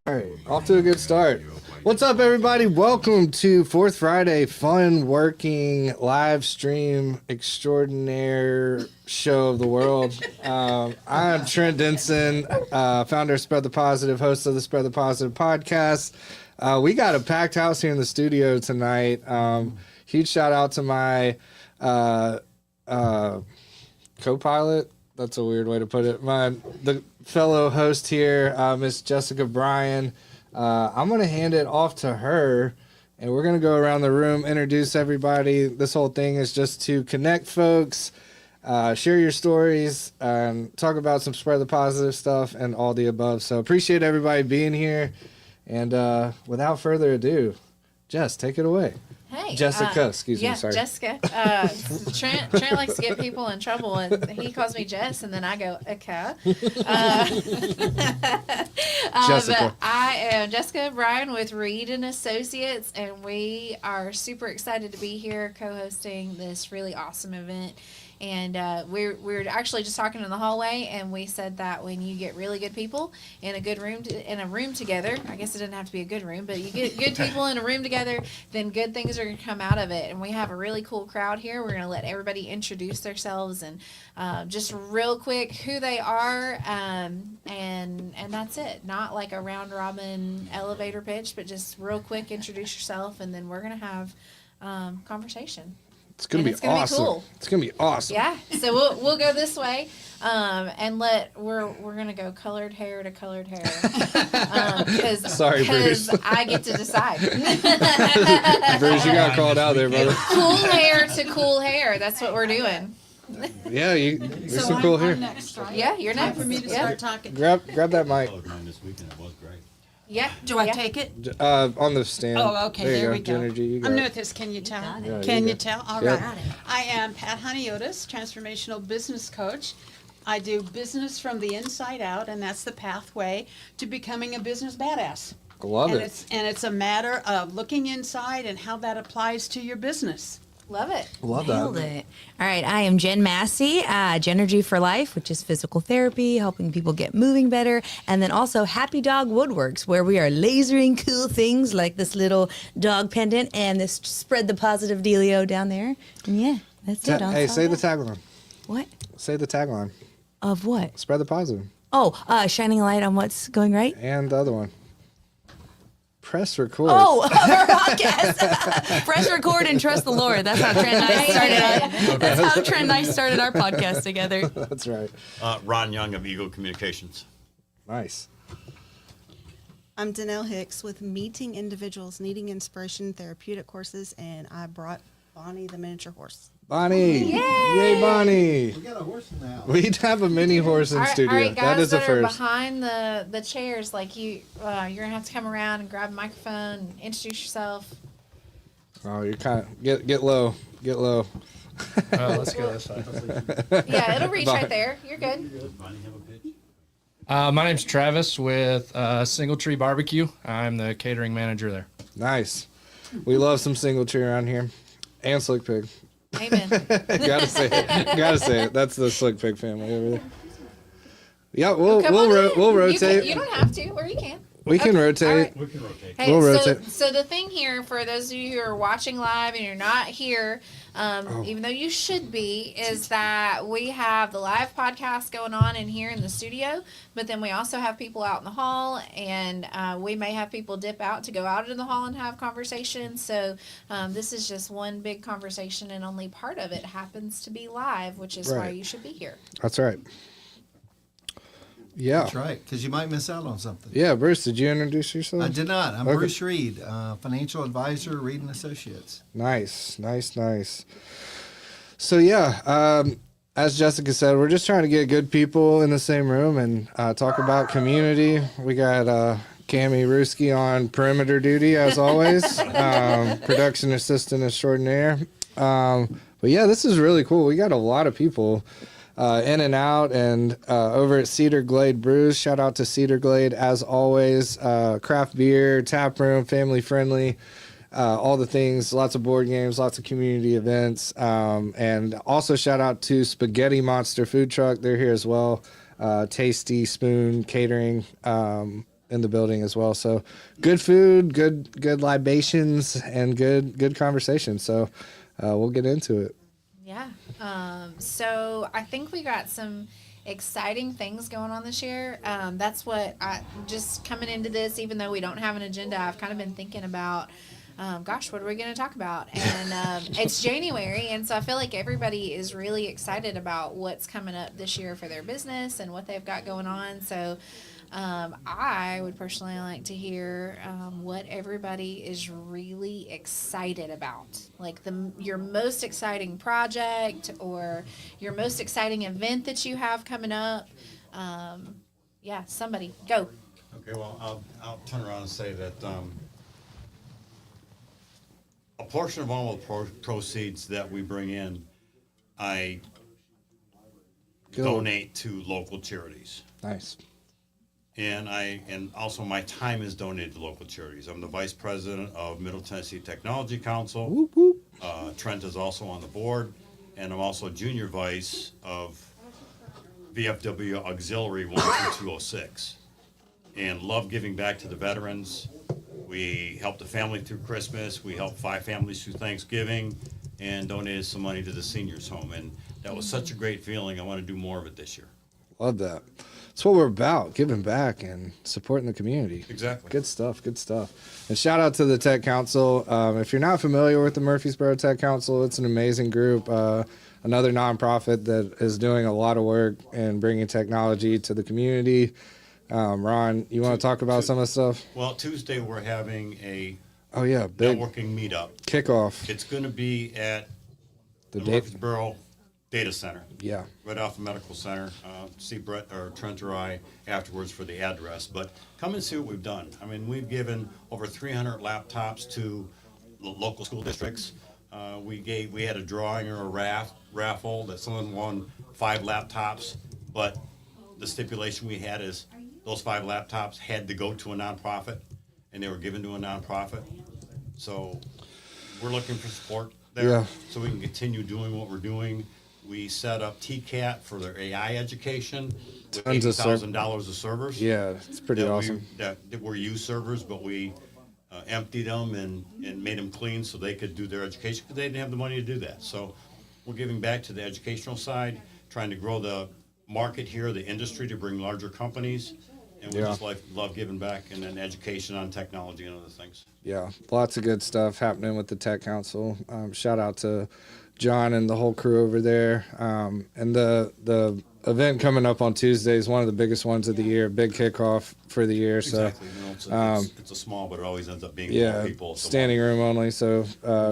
All right, off to a good start. What's up, everybody? Welcome to Fourth Friday Funworking live stream extraordinaire show of the world. I'm Trent Denson, founder of Spread the Positive, host of the Spread the Positive podcast. We got a packed house here in the studio tonight. Huge shout out to my co-pilot. That's a weird way to put it. The fellow host here, Miss Jessica Bryan. I'm going to hand it off to her, and we're going to go around the room, introduce everybody. This whole thing is just to connect folks, share your stories, talk about some Spread the Positive stuff and all the above. So appreciate everybody being here. And without further ado, Jess, take it away. Hey, Jessica, excuse me, yeah, sorry. Jessica. Trent likes to get people in trouble, and he calls me Jess, and then I go, okay. Jessica. But I am Jessica Bryan with Reed and Associates, and we are super excited to be here co-hosting this really awesome event. And we're actually just talking in the hallway, and we said that when you get really good people in a good room in a room together, I guess it doesn't have to be a good room, but you get good people in a room together, then good things are going to come out of it. And we have a really cool crowd here. We're going to let everybody introduce themselves and just real quick who they are, and that's it. Not like a round robin elevator pitch, but just real quick introduce yourself, and then we're going to have conversation. It's gonna be awesome. Cool. It's gonna be awesome. Yeah. So we'll go this way, and we're gonna go colored hair to colored hair. Sorry, Bruce. I get to decide. Bruce, you got called out there, brother. Cool hair to cool hair. That's what we're doing. Yeah, there's some cool hair. Next, right? Yeah, you're next. For me to start talking. Grab that mic. This weekend it was great. Yeah. Do I take it? On the stand. Oh, okay. There we go. Energy, you got I'm new it. at this. Can you tell? Yeah, Can you you got tell? All Yep. right. I am Pat Honeyotis, transformational business coach. I do business from the inside out, and that's the pathway to becoming a business badass. Love and it. It's a matter of looking inside and how that applies to your business. Love it. Love Nailed that. it. All right, I am Jen Massey, Genergy for Life, which is physical therapy, helping people get moving better, and then also Happy Dog Woodworks, where we are lasering cool things like this little dog pendant and this Spread the Positive dealio down there. And yeah, that's it. Hey, say the tagline. What? Say the tagline. Of what? Spread the positive. Oh, shining a light on what's going right. And the other one. Press record. Oh, our podcast. Press record and trust the Lord. That's how Trent and I started. That's how Trent and I started our podcast together. That's right. Ron Young of Eagle Communications. Nice. I'm Danelle Hicks with Meeting Individuals Needing Inspiration Therapeutic Courses, and I brought Bonnie the miniature horse. Bonnie. Yay, Bonnie. We got a horse in the house. We'd have a mini horse in studio. All right, guys that is a that are first. behind the chairs, like you're gonna have to come around and grab a microphone and introduce yourself. Oh, you're kind of get low. Get low. Let's go this way. Yeah, it'll reach right there. You're good. Bonnie, have a pitch? My name's Travis with Single Tree Barbecue. I'm the catering manager there. Nice. We love some single tree around here. And Slick Pig. Amen. Gotta say it. Gotta say it. That's the Slick Pig family over there. Yeah, we'll Come on in. we'll rotate. You don't have to, or you can. We can rotate. all right. We can rotate. Hey, We'll so, rotate. so the thing here, for those of you who are watching live and you're not here, even though you should be, is that we have the live podcast going on in here in the studio, but then we also have people out in the hall, and we may have people dip out to go out in the hall and have conversations. So this is just one big conversation, and only part of it happens to be live, which is why Right. you should be here. That's right. Yeah. That's right, because you might miss out on something. Yeah, Bruce, did you introduce yourself? I did not. I'm Okay. Bruce Reed, financial advisor, Reed and Associates. Nice. So yeah, as Jessica said, we're just trying to get good people in the same room and talk about community. We got Cammie Ruski on perimeter duty as always, production assistant extraordinaire. But yeah, this is really cool. We got a lot of people in and out, and over at Cedar Glade Brews. Shout out to Cedar Glade as always. Craft beer, tap room, family friendly. All the things, lots of board games, lots of community events. And also shout out to Spaghetti Monster Food Truck. They're here as well. Tasty Spoon Catering. in the building as well. So good food, good libations, and good conversation. So we'll get into it. Yeah. So I think we got some exciting things going on this year. That's what I just coming into this, even though we don't have an agenda, I've kind of been thinking about, gosh, what are we going to talk about? And it's January. And so I feel like everybody is really excited about what's coming up this year for their business and what they've got going on. So I would personally like to hear what everybody is really excited about, like your most exciting project or your most exciting event that you have coming up. Yeah, somebody go. Okay, well, I'll turn around and say that a portion of all the proceeds that we bring in, I Good. donate to local charities. Nice. And also my time is donated to local charities. I'm the vice president of Middle Tennessee Technology Council. Whoop, whoop. Trent is also on the board, and I'm also junior vice of VFW Auxiliary 12206. And love giving back to the veterans. We helped a family through Christmas. We helped 5 families through Thanksgiving, and donated some money to the seniors home. And that was such a great feeling. I want to do more of it this year. Love that. That's what we're about, giving back and supporting the community. Exactly. Good stuff, good stuff. And shout out to the Tech Council. If you're not familiar with the Murfreesboro Tech Council, it's an amazing group. Another nonprofit that is doing a lot of work and bringing technology to the community. Ron, you want to talk about some of the stuff? Well, Tuesday we're having a Oh, yeah, big networking meetup. kickoff. It's going to be at the The Murfreesboro Data Center, Yeah. right off the Medical Center. See Brett or Trent or I afterwards for the address. But come and see what we've done. I mean, we've given over 300 laptops to the local school districts. We had a drawing or a raffle that someone won 5 laptops, but the stipulation we had is those 5 laptops had to go to a nonprofit, and they were given to a nonprofit. So we're looking for support there, Yeah. so we can continue doing what we're doing. We set up TCAT for their AI education with Tons of $80,000 of servers. Yeah, it's pretty awesome. That were used servers, but we emptied them and made them clean so they could do their education because they didn't have the money to do that. So we're giving back to the educational side, trying to grow the market here, the industry, to bring larger companies. And we Yeah. just love giving back, and then education on technology and other things. Yeah, lots of good stuff happening with the Tech Council. Shout out to John and the whole crew over there. And the event coming up on Tuesday is one of the biggest ones of the year, big kickoff for the year. So Exactly. You know, it's a small, but it always ends up being more yeah, people. So standing room only. So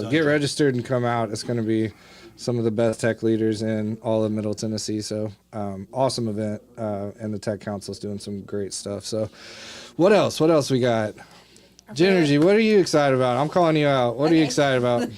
get registered and come out. It's going to be some of the best tech leaders in all of Middle Tennessee. So awesome event, and the Tech Council's doing some great stuff. So what else? What else we got? Genergy, what are you excited about? I'm calling you out. What are you excited about?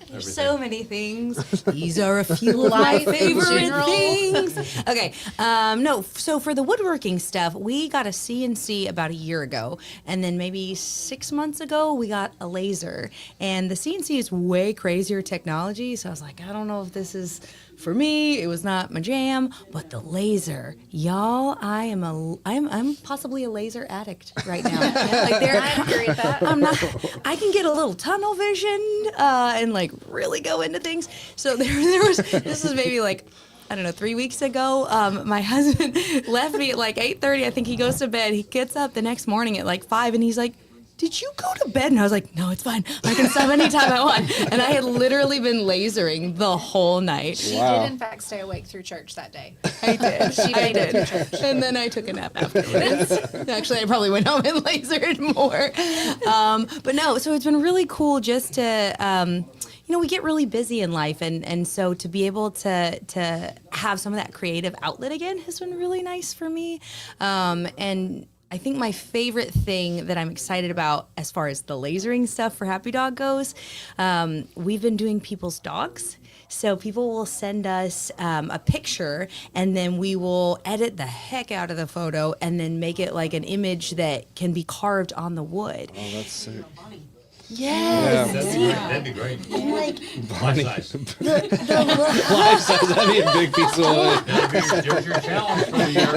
There's so many things. These are a few of my Life in favorite general. things. Okay. No, so for the woodworking stuff, we got a CNC about a year ago. And then maybe 6 months ago, we got a laser. And the CNC is way crazier technology. So I was like, I don't know if this is for me. It was not my jam. But the laser, y'all, I'm possibly a laser addict right now. Like I agree with that. I can get a little tunnel vision and like really go into things. So there was, this was maybe like, I don't know, 3 weeks ago. My husband left me at like 8:30. I think he goes to bed. He gets up the next morning at like 5 and he's like, did you go to bed? And I was like, no, it's fine. I can stop anytime I want. And I had literally been lasering the whole night. She Wow. did, in fact, stay awake through church that day. I did. She made it through church. And then I took a nap afterwards. Actually, I probably went home and lasered more. But no, so it's been really cool just to, we get really busy in life. And so to be able to have some of that creative outlet again has been really nice for me. And I think my favorite thing that I'm excited about as far as the lasering stuff for Happy Dog goes, we've been doing people's dogs. So people will send us a picture and then we will edit the heck out of the photo and then make it like an image that can be carved on the wood. Oh, that's sick. Yes. Yeah. See, That'd be great. and like Bonnie. Life size. Life size. I need a big piece of wood. There's your challenge for the year.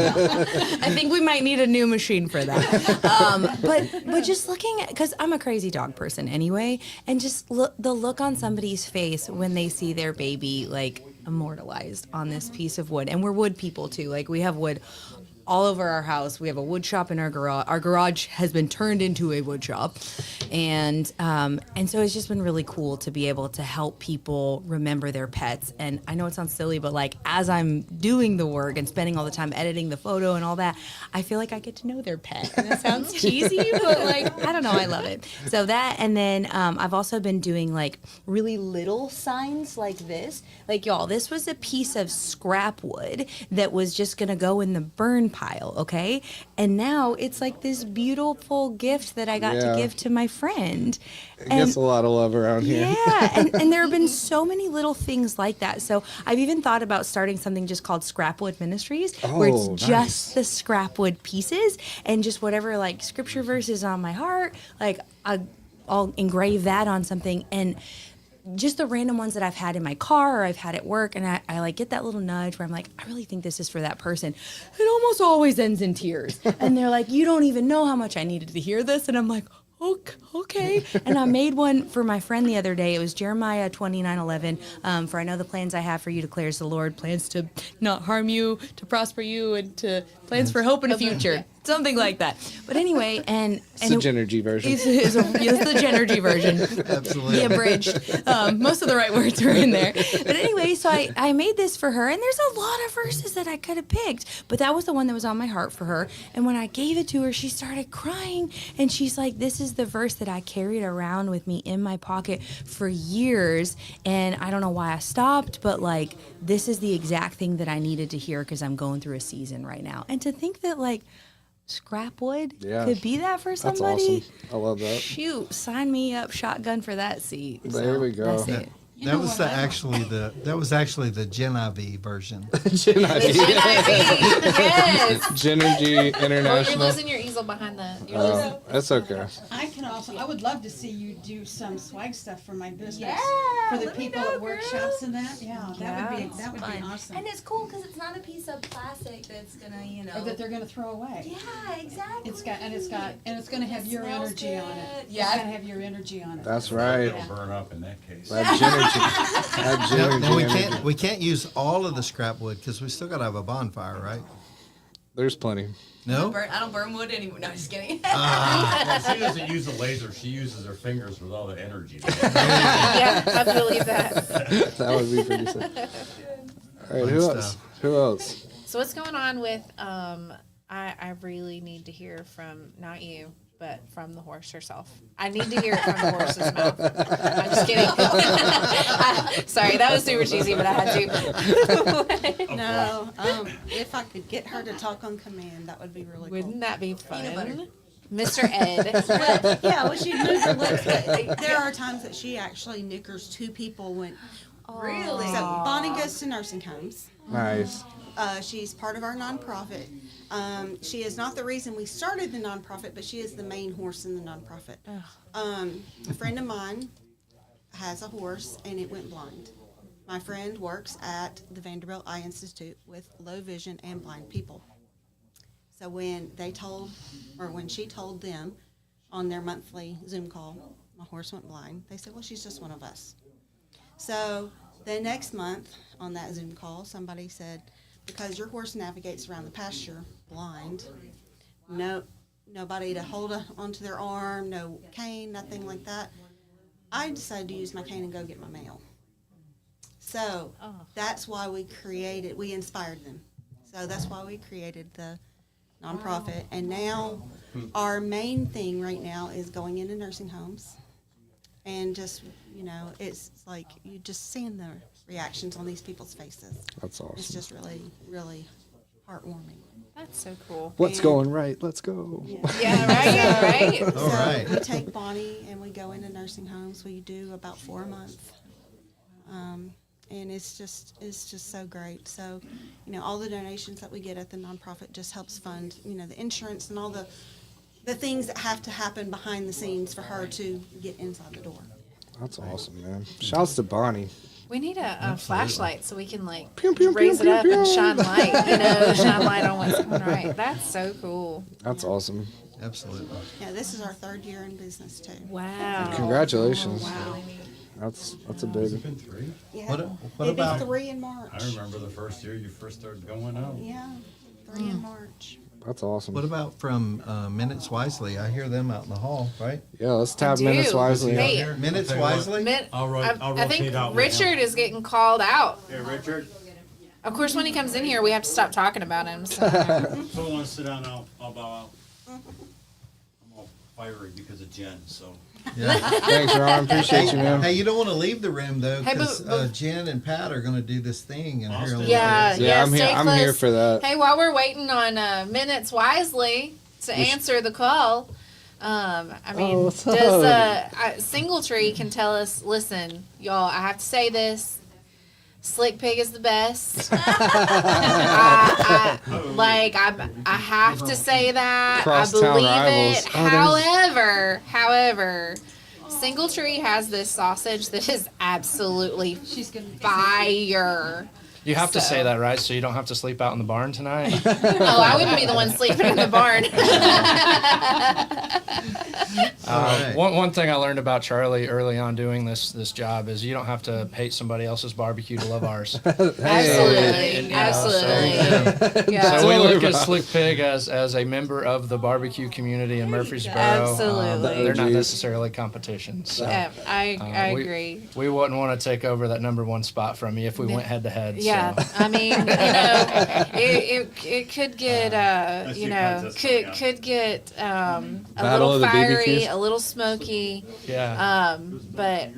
I think we might need a new machine for that. But just looking at, because I'm a crazy dog person anyway, and just the look on somebody's face when they see their baby like immortalized on this piece of wood, and we're wood people too. Like we have wood all over our house. We have a wood shop in our garage. Our garage has been turned into a wood shop, and so it's just been really cool to be able to help people remember their pets. And I know it sounds silly, but like as I'm doing the work and spending all the time editing the photo and all that, I feel like I get to know their pet. And that sounds cheesy, but like I don't know, I love it. So that, and then I've also been doing like really little signs like this. Like y'all, this was a piece of scrap wood that was just gonna go in the burn pile, okay? And now it's like this beautiful gift that I got to Yeah. give to my friend. It gets a lot of love around here. Yeah, and there have been so many little things like that. So I've even thought about starting something just called Scrapwood Ministries, where it's Oh, just nice. the scrapwood pieces and just whatever like scripture verses on my heart, like I'll engrave that on something, and just the random ones that I've had in my car or I've had at work, and I like get that little nudge where I'm like, I really think this is for that person. It almost always ends in tears. And they're like, you don't even know how much I needed to hear this. And I'm like, okay. And I made one for my friend the other day. It was Jeremiah 29:11. For I know the plans I have for you, declares the Lord, plans to not harm you, to prosper you, and to plans for hope in the future. Something like that. But anyway, and It's the Genergy version. it's the Genergy version. Absolutely. The abridged. Most of the right words were in there. But anyway, so I made this for her, and there's a lot of verses that I could have picked, but that was the one that was on my heart for her. And when I gave it to her, she started crying, and she's like, this is the verse that I carried around with me in my pocket for years, and I don't know why I stopped, but like, this is the exact thing that I needed to hear because I'm going through a season right now. And to think that like, scrap wood Yeah. could be that for That's somebody. awesome. I love that. Shoot, sign me up, shotgun for that seat. There we go. That's it. That was actually the Gen IV version. Yes. Genergy Oh, you're International. losing your easel behind the. You're losing. That's okay. I would love to see you do some swag stuff for my business. Yeah, For the let me people know, at workshops and that. Yeah, that would be fun. awesome. And it's cool because it's not a piece of plastic that's gonna, Or that they're gonna throw away. Yeah, exactly. It's gonna have your smells energy on it. good. It's Yeah. gonna have your energy on it. That's right. It'll burn up in that case. That Genergy. That Now, Genergy energy. we can't use all of the scrap wood because we still got to have a bonfire, right? There's plenty. No. I don't burn wood anymore. No, just kidding. She doesn't use a laser. She uses her fingers with all the energy. Yeah, I believe that. That would be pretty sick. All right, who Fun else? stuff. Who else? So what's going on with? I really need to hear from not you, but from the horse herself. I need to hear it from the horse's mouth. I'm just kidding. Sorry, that was super cheesy, but I had to. No, if I could get her to talk on command, that would be really cool. Wouldn't that be Peanut butter. fun? Mr. Ed. Yeah, well, she'd move her lips, but there are times that she actually nickers two people when. Really? So Bonnie goes to nursing homes. Nice. She's part of our nonprofit. She is not the reason we started the nonprofit, but she is the main horse in the nonprofit. A friend of mine has a horse and it went blind. My friend works at the Vanderbilt Eye Institute with low vision and blind people. So when she told them on their monthly Zoom call, my horse went blind, they said, well, she's just one of us. So the next month on that Zoom call, somebody said, because your horse navigates around the pasture blind, nobody to hold onto their arm, no cane, nothing like that, I decided to use my cane and go get my mail. So that's why we inspired them. So that's why we created the nonprofit. And now our main thing right now is going into nursing homes. And just, it's like you just seeing the reactions on these people's faces. That's awesome. It's just really, really heartwarming. That's so cool. What's going right? Let's go. Yeah, right, right. All right. We take Bonnie and we go into nursing homes. We do about 4 a month. And it's just so great. So, all the donations that we get at the nonprofit just helps fund, the insurance and all the the things that have to happen behind the scenes for her to get inside the door. That's awesome, man. Shouts to Bonnie. We need a flashlight so we can like Pew, pew, raise pew, it up pew, and pew. shine light. Shine light on what's going right. That's so cool. That's awesome. Absolutely. Yeah, this is our 3rd year in business too. Wow. Congratulations. Wow. That's a big. Been 3? Yeah. What It'll about- be 3 in March. I remember the first year you first started going out. Yeah, 3 in March. That's awesome. What about from Minutes Wisely? I hear them out in the hall, right? Yeah, let's tap do. minutes wisely. Hey, Minutes tell you what. Wisely? I'll I think rotate out with Richard is getting called out. Hey, Richard, Of course, when he comes in here, we have to stop talking about him. So. someone wants to sit down, I'll bow out. I'm all fiery because of Jen, so. Yeah. Thanks, Ron. Appreciate you, man. Hey, you don't want to leave the room though, Hey, because but- Jen and Pat are going to do this thing, and here in a little Yeah, bit. Yeah, I'm here. stay I'm here close. for that. Hey, while we're waiting on Minutes Wisely to answer the call, I mean, what's does up? Singletree can tell us? Listen, y'all, I have to say this. Slick Pig is the best. I have to say that. Crosstown I believe rivals. it. Oh, However, Singletree has this sausage that is absolutely fire. You have to So- say that, right? So you don't have to sleep out in the barn tonight. Oh, I wouldn't be the one sleeping in the barn. All right. One thing I learned about Charlie early on doing this job is you don't have to hate somebody else's barbecue to love ours. Absolutely, Yeah, absolutely. Yeah. So we what we're look at about. Slick Pig as a member of the barbecue community in Murfreesboro. Absolutely. They're not OGs. necessarily competition. So Yeah, I we- agree. we wouldn't want to take over that number one spot from you if we went head to head. Yeah, So. I mean, it could get could get a Battle little of the fiery, BBQs? a little smoky. Yeah. But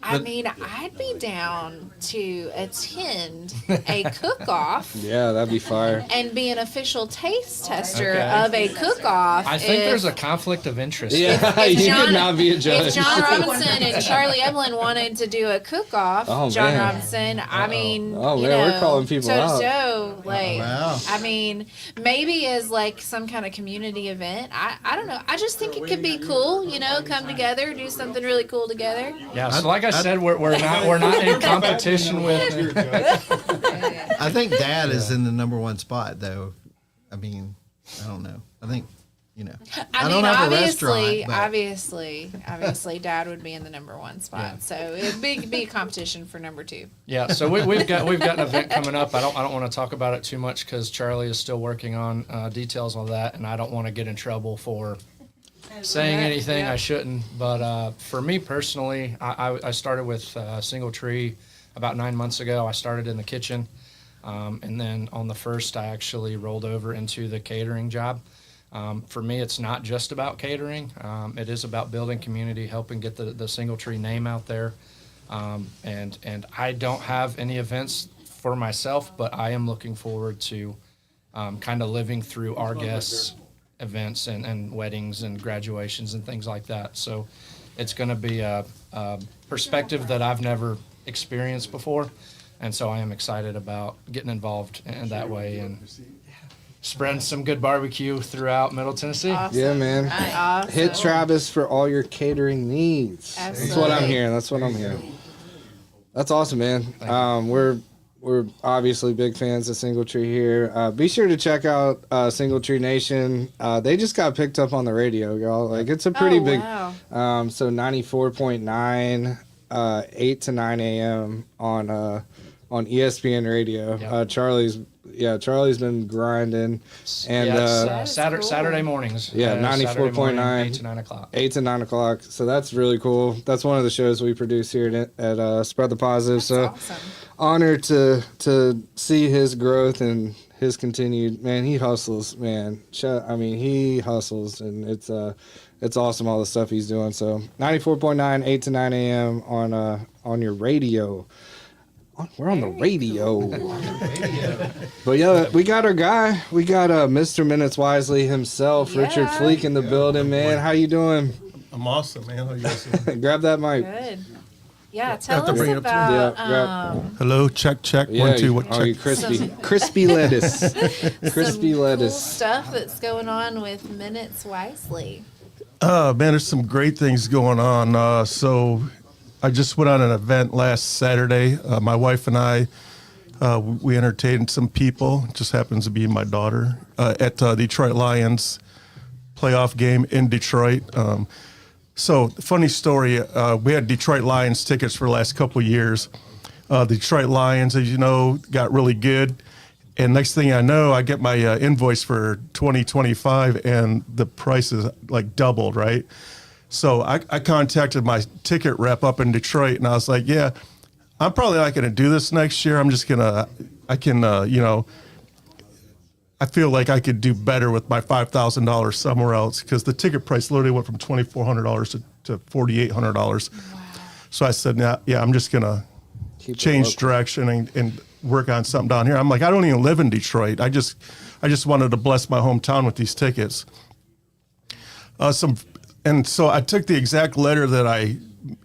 I mean, I'd be down to attend a cook-off Yeah, that'd be fire. and be an official taste tester Okay. of a cook-off. I think if- there's a conflict of interest. Yeah, if you John- could not be a judge. If John Robinson and Charlie Evelyn wanted to do a cook-off, Oh, John man. Robinson, I mean, Oh, you man, we're know, calling people toe out. to toe, like, Wow. I mean, maybe as like some kind of community event. I don't know. I just think it could be cool, come together, do something really cool together. Yeah. So like I said, we're not in competition with. I think Dad is in the number one spot, though. I mean, I don't know. I think, I don't mean, have a obviously, restaurant, obviously, Dad would be in the number one spot. Yeah. So it'd be a competition for number two. Yeah, so we've got an event coming up. I don't want to talk about it too much because Charlie is still working on details on that, and I don't want to get in trouble for saying anything I shouldn't. But for me personally, I started with Singletree about 9 months ago. I started in the kitchen, and then on the first, I actually rolled over into the catering job. For me, it's not just about catering. It is about building community, helping get the Singletree name out there. And I don't have any events for myself, but I am looking forward to kind of living through our guests' events and weddings and graduations and things like that. So it's going to be a perspective that I've never experienced before. And so I am excited about getting involved in that way and spreading some good barbecue throughout Middle Tennessee. Awesome. Yeah, man. Awesome. Hit Travis for all your catering needs. That's what I'm hearing. That's what I'm hearing. That's awesome, man. We're obviously big fans of Singletree here. Be sure to check out Singletree Nation. They just got picked up on the radio, y'all. Like it's a pretty big. Wow. So 94.9, 8 to 9 a.m. on ESPN radio. Yep. Charlie's been grinding, and That is Saturday, cool. Saturday mornings. Yeah, Saturday 94.9. morning, 8 to 9 o'clock. 8 to 9 o'clock. So that's really cool. That's one of the shows we produce here at Spread the Positive. So Awesome. honored to see his growth and his continued, man, he hustles, man. I mean, he hustles, and it's awesome all the stuff he's doing. So 94.9, 8 to 9 a.m. on your radio. We're on the radio. But yeah, we got our guy. We got Mr. Minutes Wisely himself, Richard Yeah. Fleek in the building, man. How you doing? I'm awesome, man. How you guys doing? Grab that mic. Good. Yeah, tell to us bring it up to me. about Yeah, Hello, check, check. Yeah, One, two, one, oh, you check. crispy lettuce. Crispy some lettuce. cool stuff that's going on with Minutes Wisely. Man, there's some great things going on. So I just went on an event last Saturday. My wife and I, we entertained some people. It just happens to be my daughter at Detroit Lions playoff game in Detroit. So funny story. We had Detroit Lions tickets for the last couple of years. The Detroit Lions, as you know, got really good. And next thing I know, I get my invoice for 2025 and the price is like doubled, right? So I contacted my ticket rep up in Detroit and I was like, yeah, I'm probably not going to do this next year. I'm just going to, I feel like I could do better with my $5,000 somewhere else because the ticket price literally went from $2,400 to $4,800. Wow. So I said, yeah, I'm just going to change direction and work on something down here. I'm like, I don't even live in Detroit. I just wanted to bless my hometown with these tickets. And so I took the exact letter that I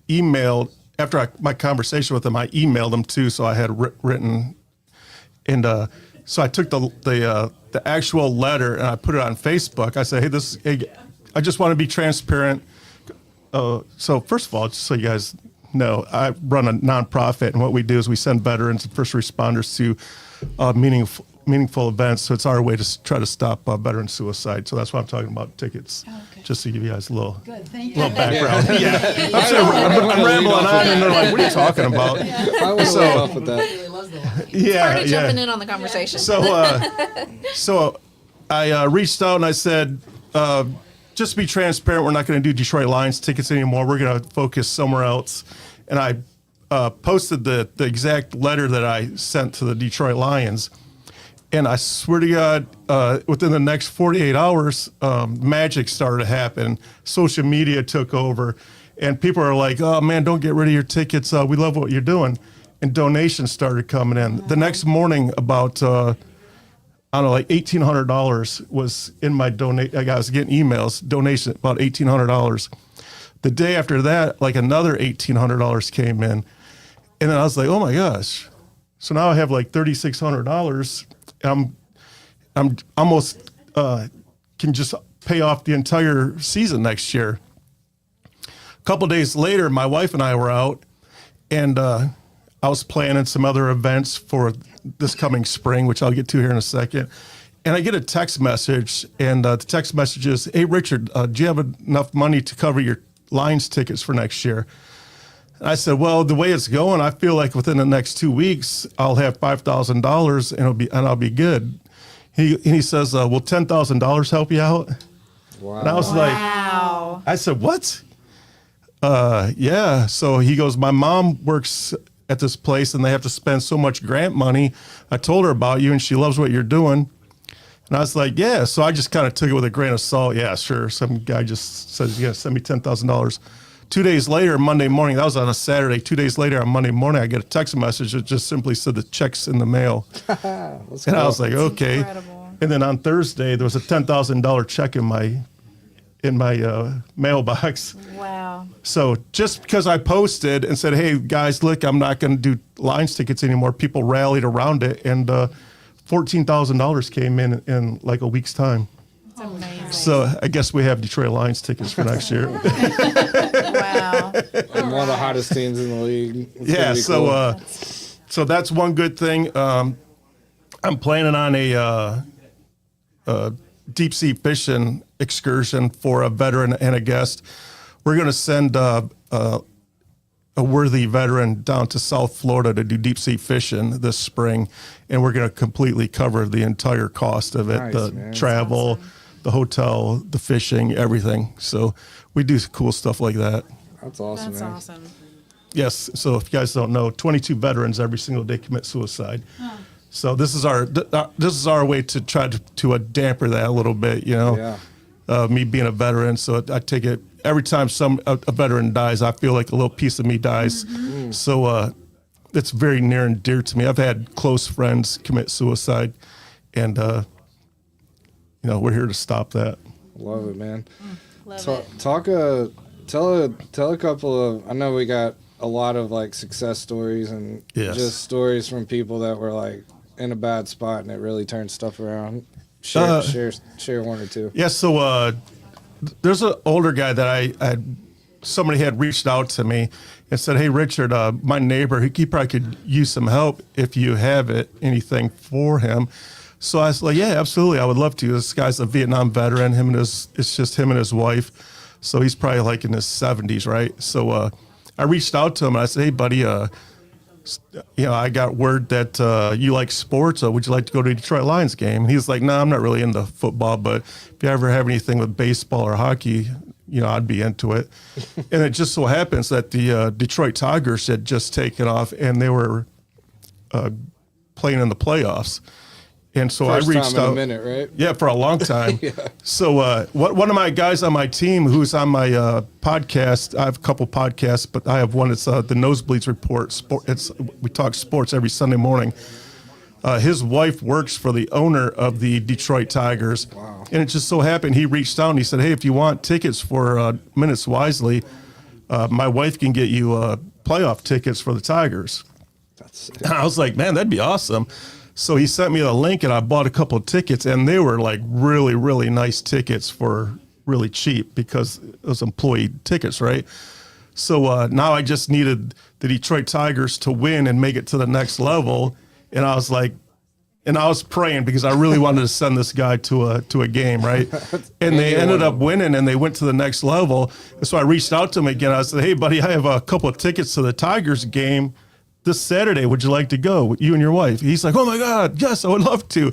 emailed after my conversation with them. I emailed them too, so I had written, and so I took the actual letter and I put it on Facebook. I said, hey, I just want to be transparent. So first of all, just so you guys know, I run a nonprofit, and what we do is we send veterans and first responders to meaningful events. So it's our way to try to stop veteran suicide. So that's why I'm talking about tickets, just to give you guys a little background. Yeah, I'm rambling on, and they're like, "What are you talking about?" I would So- let off with that. Yeah, Started jumping in on the conversation. So I reached out and I said, just be transparent. We're not going to do Detroit Lions tickets anymore. We're going to focus somewhere else. And I posted the exact letter that I sent to the Detroit Lions. And I swear to God, within the next 48 hours, magic started to happen. Social media took over. And people are like, oh, man, don't get rid of your tickets. We love what you're doing. And donations started coming in. The next morning, about I don't know, like $1,800 was in my donate. I was getting emails, donation, about $1,800. The day after that, like another $1,800 came in. And then I was like, oh my gosh. So now I have like $3,600. I'm almost can just pay off the entire season next year. A couple days later, my wife and I were out, and I was planning some other events for this coming spring, which I'll get to here in a second. And I get a text message, and the text message is, hey, Richard, do you have enough money to cover your Lions tickets for next year? And I said, well, the way it's going, I feel like within the next 2 weeks, I'll have $5,000 and I'll be good. He says, will $10,000 help you out? Wow. And I was like, I said, what? Yeah. So he goes, my mom works at this place and they have to spend so much grant money. I told her about you and she loves what you're doing. And I was like, yeah. So I just kind of took it with a grain of salt. Yeah, sure. Some guy just says, he's going to send me $10,000. 2 days later, Monday morning, that was on a Saturday. 2 days later, on Monday morning, I get a text message that just simply said the check's in the mail. And I was like, okay. Incredible. And then on Thursday, there was a $10,000 check in my mailbox. Wow. So just because I posted and said, hey, guys, look, I'm not going to do Lions tickets anymore, people rallied around it, and $14,000 came in like a week's time. It's amazing. So I guess we have Detroit Lions tickets for next year. Wow. And one of the hottest teams in the league. It's Yeah, gonna be cool. so that's one good thing. I'm planning on a deep sea fishing excursion for a veteran and a guest. We're going to send a worthy veteran down to South Florida to do deep sea fishing this spring, and we're going to completely cover the entire cost of it, Nice, the man. travel, the hotel, the fishing, everything. So we do cool stuff like that. That's awesome, That's man. awesome. Yes. So if you guys don't know, 22 veterans every single day commit suicide. So this is our way to try to damper that a little bit, you know. Yeah. Me being a veteran, so I take it every time a veteran dies, I feel like a little piece of me dies. So it's very near and dear to me. I've had close friends commit suicide, and we're here to stop that. Love it, man. Love Ta- it. Talk tell a couple of. I know we got a lot of like success stories and Yes. just stories from people that were like in a bad spot and it really turned stuff around. Share one or two. Yeah, so there's an older guy that somebody had reached out to me and said, "Hey, Richard, my neighbor, he probably could use some help if you have anything for him." So I was like, "Yeah, absolutely, I would love to." This guy's a Vietnam veteran. It's just him and his wife. So he's probably like in his 70s, right? So I reached out to him and I said, "Hey, buddy, I got word that you like sports. Would you like to go to a Detroit Lions game?" And he's like, "No, I'm not really into football, but if you ever have anything with baseball or hockey, I'd be into it." And it just so happens that the Detroit Tigers had just taken off and they were playing in the playoffs. And so First I reached time in out. a minute, right? Yeah, for a long time. So one of my guys on my team who's on my podcast, I have a couple podcasts, but I have one that's the Nosebleeds Report. We talk sports every Sunday morning. His wife works for the owner of the Detroit Tigers. Wow. And it just so happened he reached out and he said, "Hey, if you want tickets for Minutes Wisely, my wife can get you playoff tickets for the Tigers." That's And I was like, "Man, that'd be awesome." So he sent me the link and I bought a couple of tickets and they were like really, really nice tickets for really cheap because it was employee tickets, right? So now I just needed the Detroit Tigers to win and make it to the next level. And I was like, and I was praying because I really wanted to send this guy to a game, right? And they ended up winning and they went to the next level. And so I reached out to him again. I said, "Hey, buddy, I have a couple of tickets to the Tigers game this Saturday. Would you like to go, you and your wife?" He's like, "Oh my God, yes, I would love to."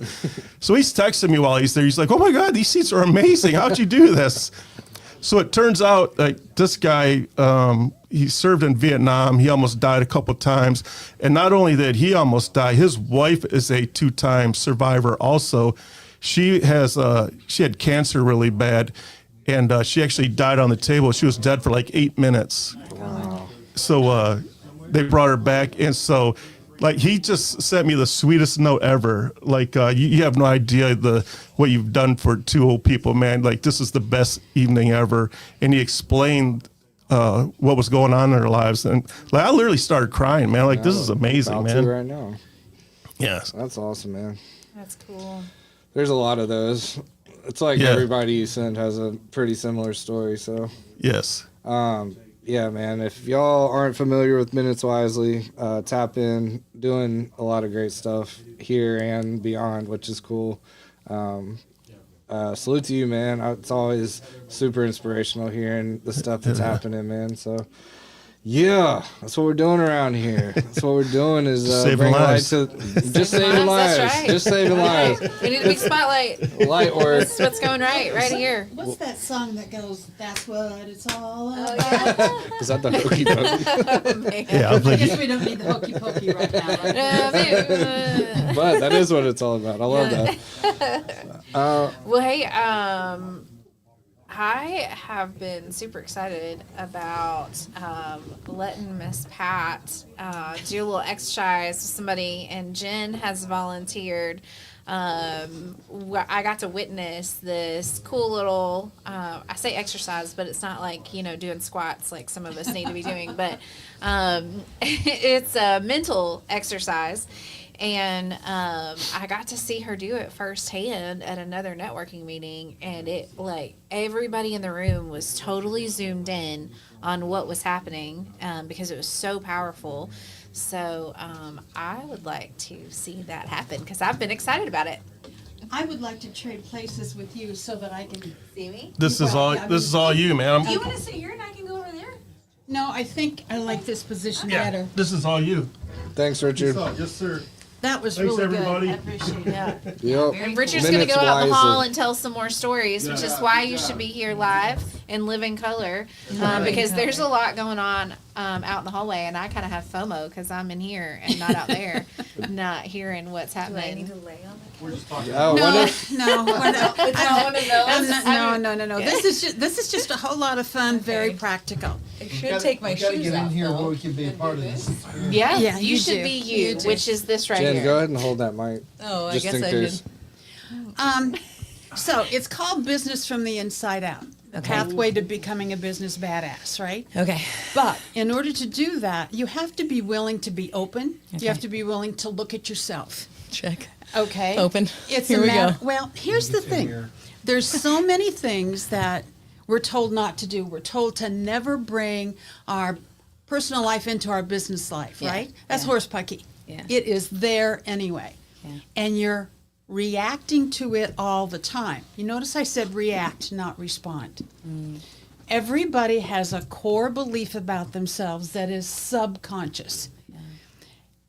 So he's texting me while he's there. He's like, "Oh my God, these seats are amazing. How'd you do this?" So it turns out like this guy, he served in Vietnam. He almost died a couple times. And not only did he almost die, his wife is a 2-time survivor also. She had cancer really bad. And she actually died on the table. She was dead for like 8 minutes. wow. So they brought her back. And so like he just sent me the sweetest note ever. Like you have no idea what you've done for two old people, man. Like this is the best evening ever. And he explained what was going on in their lives. And like I literally started crying, man. Like this is amazing, About man. to right now. Yes. That's awesome, man. That's cool. There's a lot of those. It's like Yeah. everybody you send has a pretty similar story. So, Yes. yeah, man. If y'all aren't familiar with Minutes Wisely, tap in. Doing a lot of great stuff here and beyond, which is cool. Salute to you, man. It's always super inspirational hearing the stuff that's happening, man. So, yeah, that's what we're doing around here. That's what we're doing is Saving bringing light lives. to just saving lives. That's right. Just saving lives. We need a big spotlight. Light work. That's what's going right here. What's that song that goes, "That's what it's all about"? Is that the hokey pokey? Yeah, I was I like, guess we don't need the hokey pokey right now, right? But that is what it's all about. I love that. Well, hey, I have been super excited about letting Miss Pat do a little exercise with somebody, and Jen has volunteered. I got to witness this cool little, I say exercise, but it's not like, doing squats like some of us need to be doing, but it's a mental exercise. And I got to see her do it firsthand at another networking meeting, and it like everybody in the room was totally zoomed in on what was happening because it was so powerful. So I would like to see that happen because I've been excited about it. I would like to trade places with you so that I can. See me? this is all you, man. You want to sit here and I can go over there? No, I think I like this position Yeah, better. this is all you. Thanks, Richard. Yes, sir. That was Thanks, really everybody. good. I appreciate it. Yep. And Richard's going to Minutes go out in the hall wisely. and tell some more stories, which is why you should be here live and live in color because there's a lot going on out in the hallway, and I kind of have FOMO because I'm in here and not out there, not hearing what's happening. Oh, what if No, we're not. It's not one of those. No. This is just a whole lot of fun, very practical. I should take my shoes off, though. we can be a part of this. Yeah, Yeah, you you should do. be you, You do. which is this right Jen, here. go ahead and hold that mic. Oh, I Just guess in I case. should. So it's called Business from the Inside Out. pathway to becoming a business badass, right? Okay. But in order to do that, you have to be willing to be open. Okay. You have to be willing to look at yourself. Check. Okay. Open. It's Here a we matter. go. Well, here's the thing. There's so many things that we're told not to do. We're told to never bring our personal life into our business life, Yeah, right? That's yeah. horse pucky. Yeah. It is there anyway. Yeah. And you're reacting to it all the time. You notice I said react, not respond. Everybody has a core belief about themselves that is subconscious.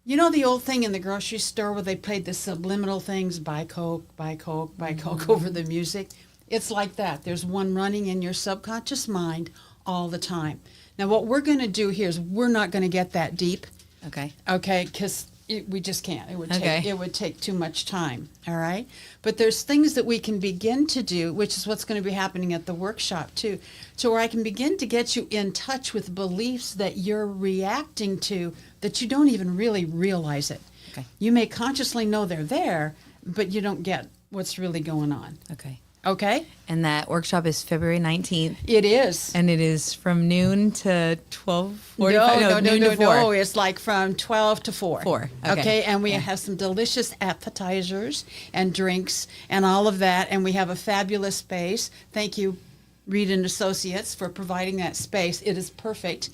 You know the old thing in the grocery store where they played the subliminal things, buy Coke, buy Coke, buy Coke over the music? It's like that. There's one running in your subconscious mind all the time. Now what we're going to do here is we're not going to get that deep, Okay. okay, because we just can't. It would Okay. take too much time, all right? But there's things that we can begin to do, which is what's going to be happening at the workshop too, to where I can begin to get you in touch with beliefs that you're reacting to that you don't even really realize it. Okay. You may consciously know they're there, but you don't get what's really going on. Okay. Okay? And that workshop is February 19th. It is. And it is from noon to 12:45. Noon to 4. No. It's like from 12 to 4. 4, okay. And we have some delicious appetizers and drinks and all of that. And we have a fabulous space. Thank you, Reed and Associates, for providing that space. It is perfect.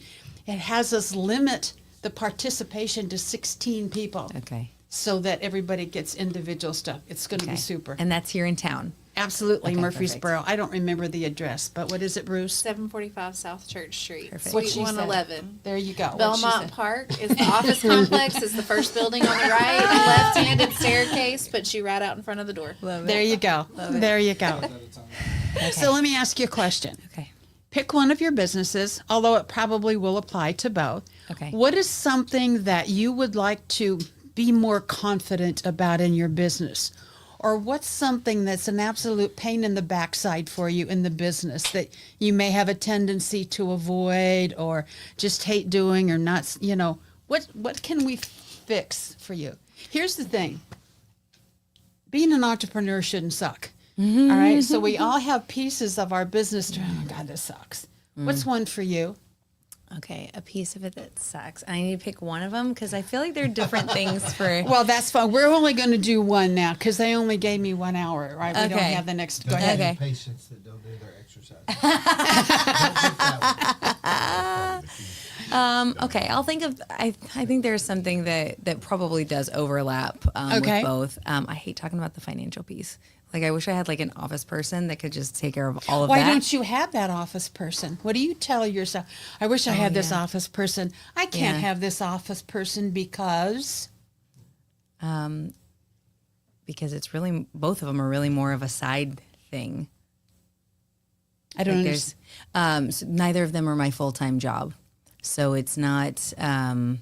It has us limit the participation to 16 people. Okay. So that everybody gets individual stuff. It's going to Okay. be super. And that's here in town. Absolutely, Okay, Murfreesboro. I don't remember the address, but what is it, Bruce? 745 South Church Street, Perfect. What'd Suite she say? 111. There you go. What'd she Belmont say? Park is the office complex. Is the first building on the right. Left-handed staircase puts you right out in front of the door. Love There you go. There you go. So let me ask you a question. Okay. Pick one of your businesses, although it probably will apply to both. Okay. What is something that you would like to be more confident about in your business? Or what's something that's an absolute pain in the backside for you in the business that you may have a tendency to avoid or just hate doing or not, what can we fix for you? Here's the thing. Being an entrepreneur shouldn't suck. All right? So we all have pieces of our business. Oh, God, this sucks. What's one for you? Okay, a piece of it that sucks. I need to pick one of them because I feel like they're different things for. Well, that's fine. We're only going to do one now because they only gave me 1 hour, right? We don't Okay. have the next. Go Don't ahead. have Okay. any patients that don't do their exercise. Don't pick that one. Okay, I'll think of. I think there's something that probably does overlap Okay. with both. I hate talking about the financial piece. Like I wish I had like an office person that could just take care of all of Why that. don't you have that office person? What do you tell yourself? I wish I had this yeah. office person. I can't Yeah. have this office person because. Because it's really both of them are really more of a side thing. I don't Like understand. so neither of them are my full-time job, so it's not. I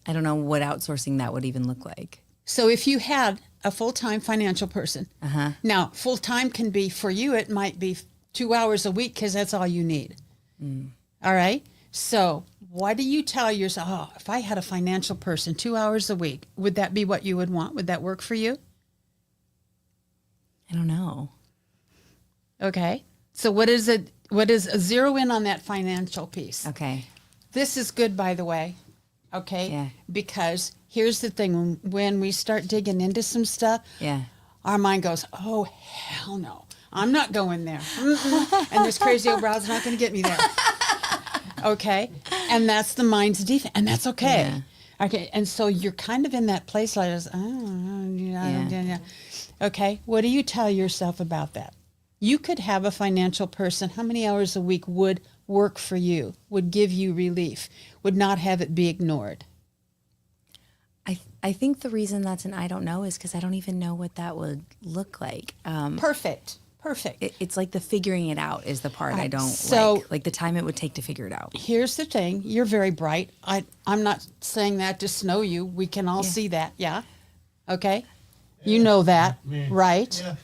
don't know what outsourcing that would even look like. So if you had a full-time financial person, now full-time can be for you, it might be 2 hours a week because that's all you need. All right. So why do you tell yourself, oh, if I had a financial person 2 hours a week, would that be what you would want? Would that work for you? I don't know. Okay. So what is it? What is zero in on that financial piece? Okay. This is good, by the way. Okay. Yeah. Because here's the thing: when we start digging into some stuff, Yeah. our mind goes, "Oh hell no, I'm not going there," and this crazy old brow's not going to get me there. Okay, and that's the mind's defense, and that's okay. Yeah. Okay, and so you're kind of in that place like, yeah. Okay, what do you tell yourself about that? You could have a financial person. How many hours a week would work for you? Would give you relief? Would not have it be ignored? I think the reason that's an I don't know is because I don't even know what that would look like. Perfect. It's like the figuring it out is the part I don't so- like the time it would take to figure it out. Here's the thing. You're very bright. I'm not saying that to snow you. We can all see that. Yeah. Okay. You know that, right? Yeah.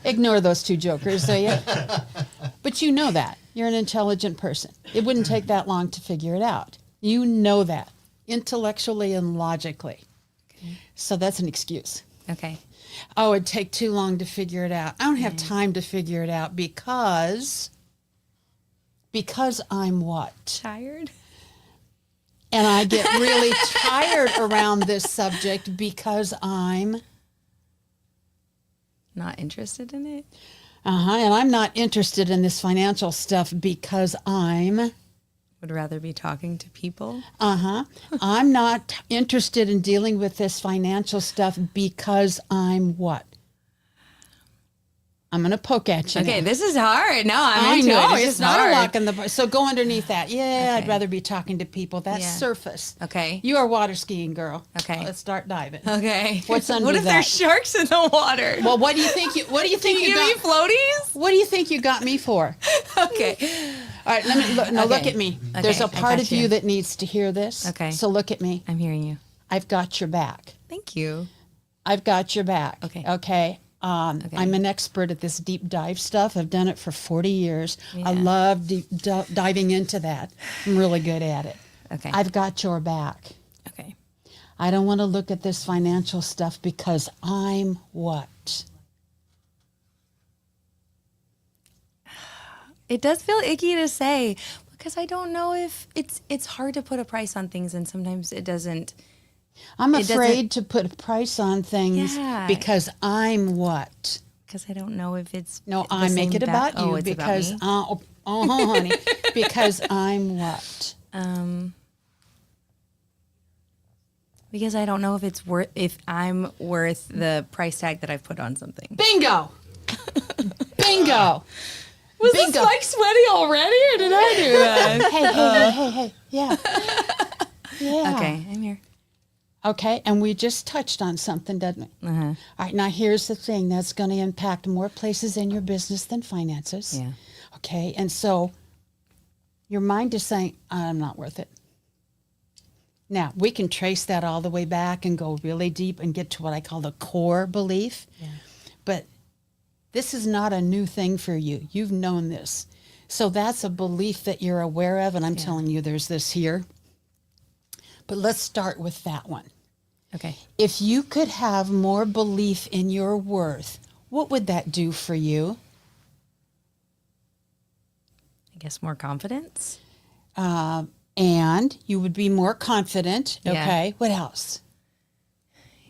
Ignore those two jokers, do you? But you know that. You're an intelligent person. It wouldn't take that long to figure it out. You know that intellectually and logically. So that's an excuse. Okay. Oh, it'd take too long to figure it out. I don't have time to figure it out because because I'm what? Tired? And I get really tired around this subject because I'm Not interested in it? and I'm not interested in this financial stuff because I'm Would rather be talking to people? I'm not interested in dealing with this financial stuff because I'm what? I'm going to poke at you. Okay, now. this is hard. No, I'm I into know, it. It's it's just not hard. a rock in the so go underneath that. Yeah, I'd Okay. rather be talking to people. That's Yeah. surface. Okay. You are water skiing, girl. Okay. Let's start diving. Okay. What's under What if that? there's sharks in the water? Well, what do you think you Can you give me got floaties? What do you think you got me for? Okay. All right, let me look, Okay. look at me. There's Okay, a I part got of you you. that needs to hear this. Okay. So look at me. I'm hearing you. I've got your back. Thank you. I've got your back. Okay. Okay. Okay. I'm an expert at this deep dive stuff. I've done it for 40 years. Yeah. I love diving into that. I'm really good at it. Okay. I've got your back. Okay. I don't want to look at this financial stuff because I'm what? It does feel icky to say because I don't know if it's hard to put a price on things and sometimes it doesn't. I'm It doesn't- afraid to put a price on things Yeah. because I'm what? Because I don't know if it's No, the I make same it about you it's because about me? honey, because I'm what? Because I don't know if I'm worth the price tag that I've put on something. Bingo. Bingo. Was Bingo. this like sweaty already, or did I do that? Hey. Yeah. Yeah. Okay, I'm here. Okay, and we just touched on something, didn't we? Uh-huh. All right, now here's the thing that's going to impact more places in your business than finances. Yeah. Okay, and so your mind is saying, I'm not worth it. Now, we can trace that all the way back and go really deep and get to what I call the core belief. Yeah. But this is not a new thing for you. You've known this. So that's a belief that you're aware of, and I'm telling you there's this here. But let's start with that one. Okay. If you could have more belief in your worth, what would that do for you? I guess more confidence. And you would be more confident. Yeah. Okay. What else?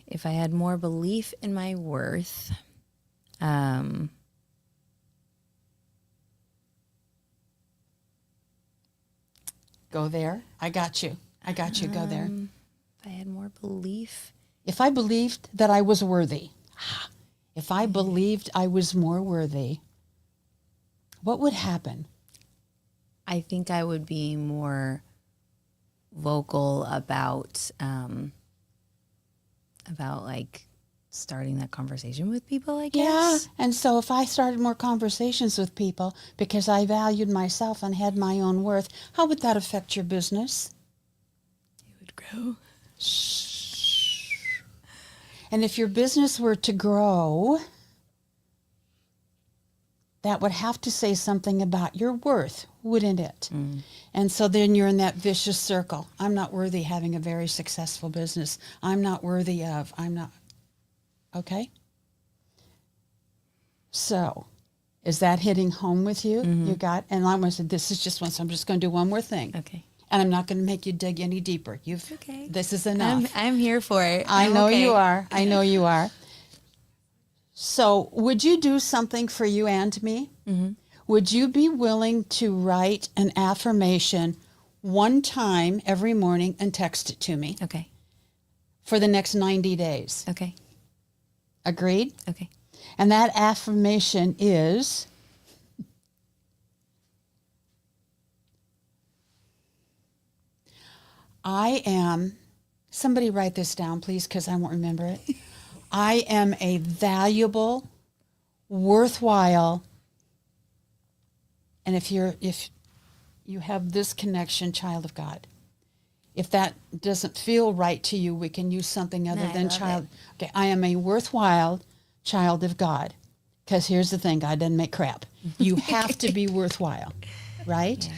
If I had more belief in my worth, Go there. I got you. Go there. if I had more belief, If I believed that I was worthy, if I believed I was more worthy, what would happen? I think I would be more vocal about like starting that conversation with people, I Yeah. guess. And so if I started more conversations with people because I valued myself and had my own worth, how would that affect your business? It would grow. And if your business were to grow, that would have to say something about your worth, wouldn't it? And so then you're in that vicious circle. I'm not worthy of having a very successful business. I'm not worthy of, I'm not. Okay? So, is that hitting home with you? You got, and I'm going to say, this is just one, so I'm just going to do one more thing. Okay. And I'm not going to make you dig any deeper. Okay. This is enough. I'm here for it. I I'm know okay. you are. I know you are. So, would you do something for you and me? Mm-hmm. Would you be willing to write an affirmation one time every morning and text it to me Okay. for the next 90 days? Okay. Agreed? Okay. And that affirmation is, I am, somebody write this down, please, because I won't remember it. I am a valuable, worthwhile, and if you have this connection, child of God. If that doesn't feel right to you, we can use something other No, I than love child. Okay, I am a worthwhile child of God. Because here's the thing, God doesn't make crap. You have to be worthwhile, right? Yeah.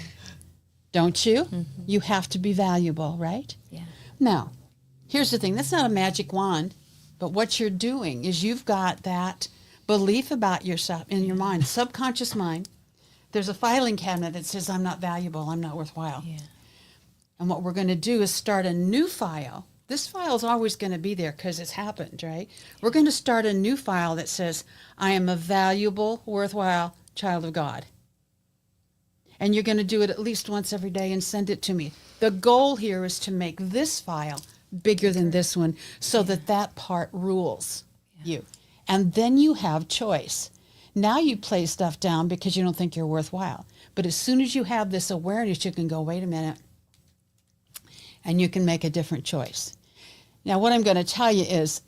Don't you? You have to be valuable, right? Yeah. Now, here's the thing. That's not a magic wand, but what you're doing is you've got that belief about yourself in your mind, subconscious mind, there's a filing cabinet that says I'm not valuable, I'm not worthwhile. Yeah. And what we're going to do is start a new file. This file is always going to be there because it's happened, right? We're going to start a new file that says, I am a valuable, worthwhile child of God. And you're going to do it at least once every day and send it to me. The goal here is to make this file bigger than this one so that that part rules you. And then you have choice. Now you play stuff down because you don't think you're worthwhile. But as soon as you have this awareness, you can go, wait a minute, and you can make a different choice. Now, what I'm going to tell you is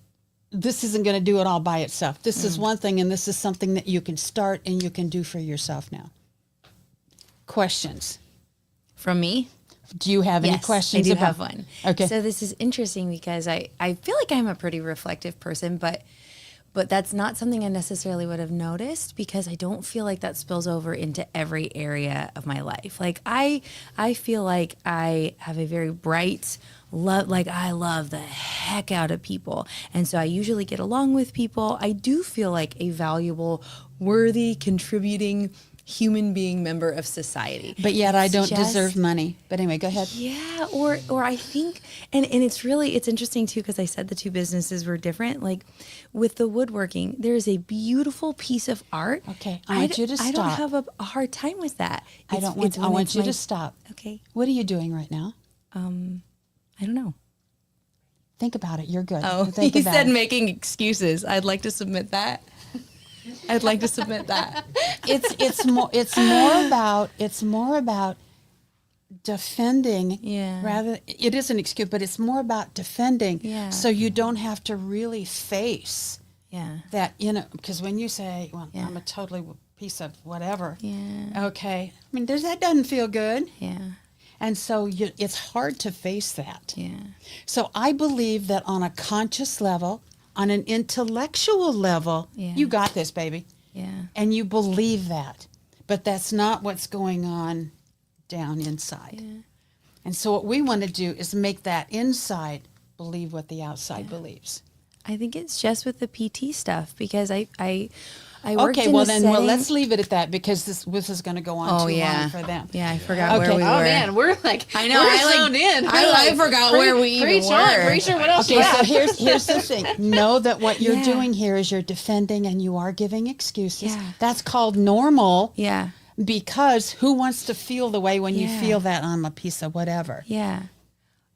this isn't going to do it all by itself. This is one thing, and this is something that you can start and you can do for yourself now. Questions? From me? Do you have any Yes, questions? I do about have one. Okay. So this is interesting because I feel like I'm a pretty reflective person, but that's not something I necessarily would have noticed because I don't feel like that spills over into every area of my life. Like I feel like I have a very bright love, like I love the heck out of people. And so I usually get along with people. I do feel like a valuable, worthy, contributing human being member of society. But yet I It's don't just- deserve money. But anyway, go ahead. Yeah, or I think, and it's interesting too because I said the two businesses were different. Like with the woodworking, there is a beautiful piece of art. Okay, I want you to I don't stop. have a hard time with that. I want you to stop. Okay, What are you doing right now? I don't know. Think about it. You're good. Oh, Think he about said it. making excuses. I'd like to submit that. I'd like to submit that. It's more about defending. Yeah. Rather, it is an excuse, but it's more about defending. Yeah. So you don't have to really face Yeah. that. Because when you say, "Well, I'm a totally piece of whatever," Yeah. okay. I mean, that doesn't feel good. Yeah. And so it's hard to face that. Yeah. So I believe that on a conscious level, on an intellectual level, Yeah. you got this, baby. Yeah. And you believe that. But that's not what's going on down inside. Yeah. And so what we want to do is make that inside believe what the outside believes. I think it's just with the PT stuff because I worked Okay, in well a then setting. let's leave it at that because this is going to go on too long for them. Yeah, I forgot Okay. where we were. Oh man, we're like, I know, we're I, like- zoned in. I- We're I forgot where we even preach on, were. preacher. What else? Okay, you so got? here's the thing. Know that what you're Yeah. doing here is you're defending and you are giving excuses. Yeah. That's called normal. Yeah. Because who wants to feel the way when you Yeah. feel that I'm a piece of whatever? Yeah.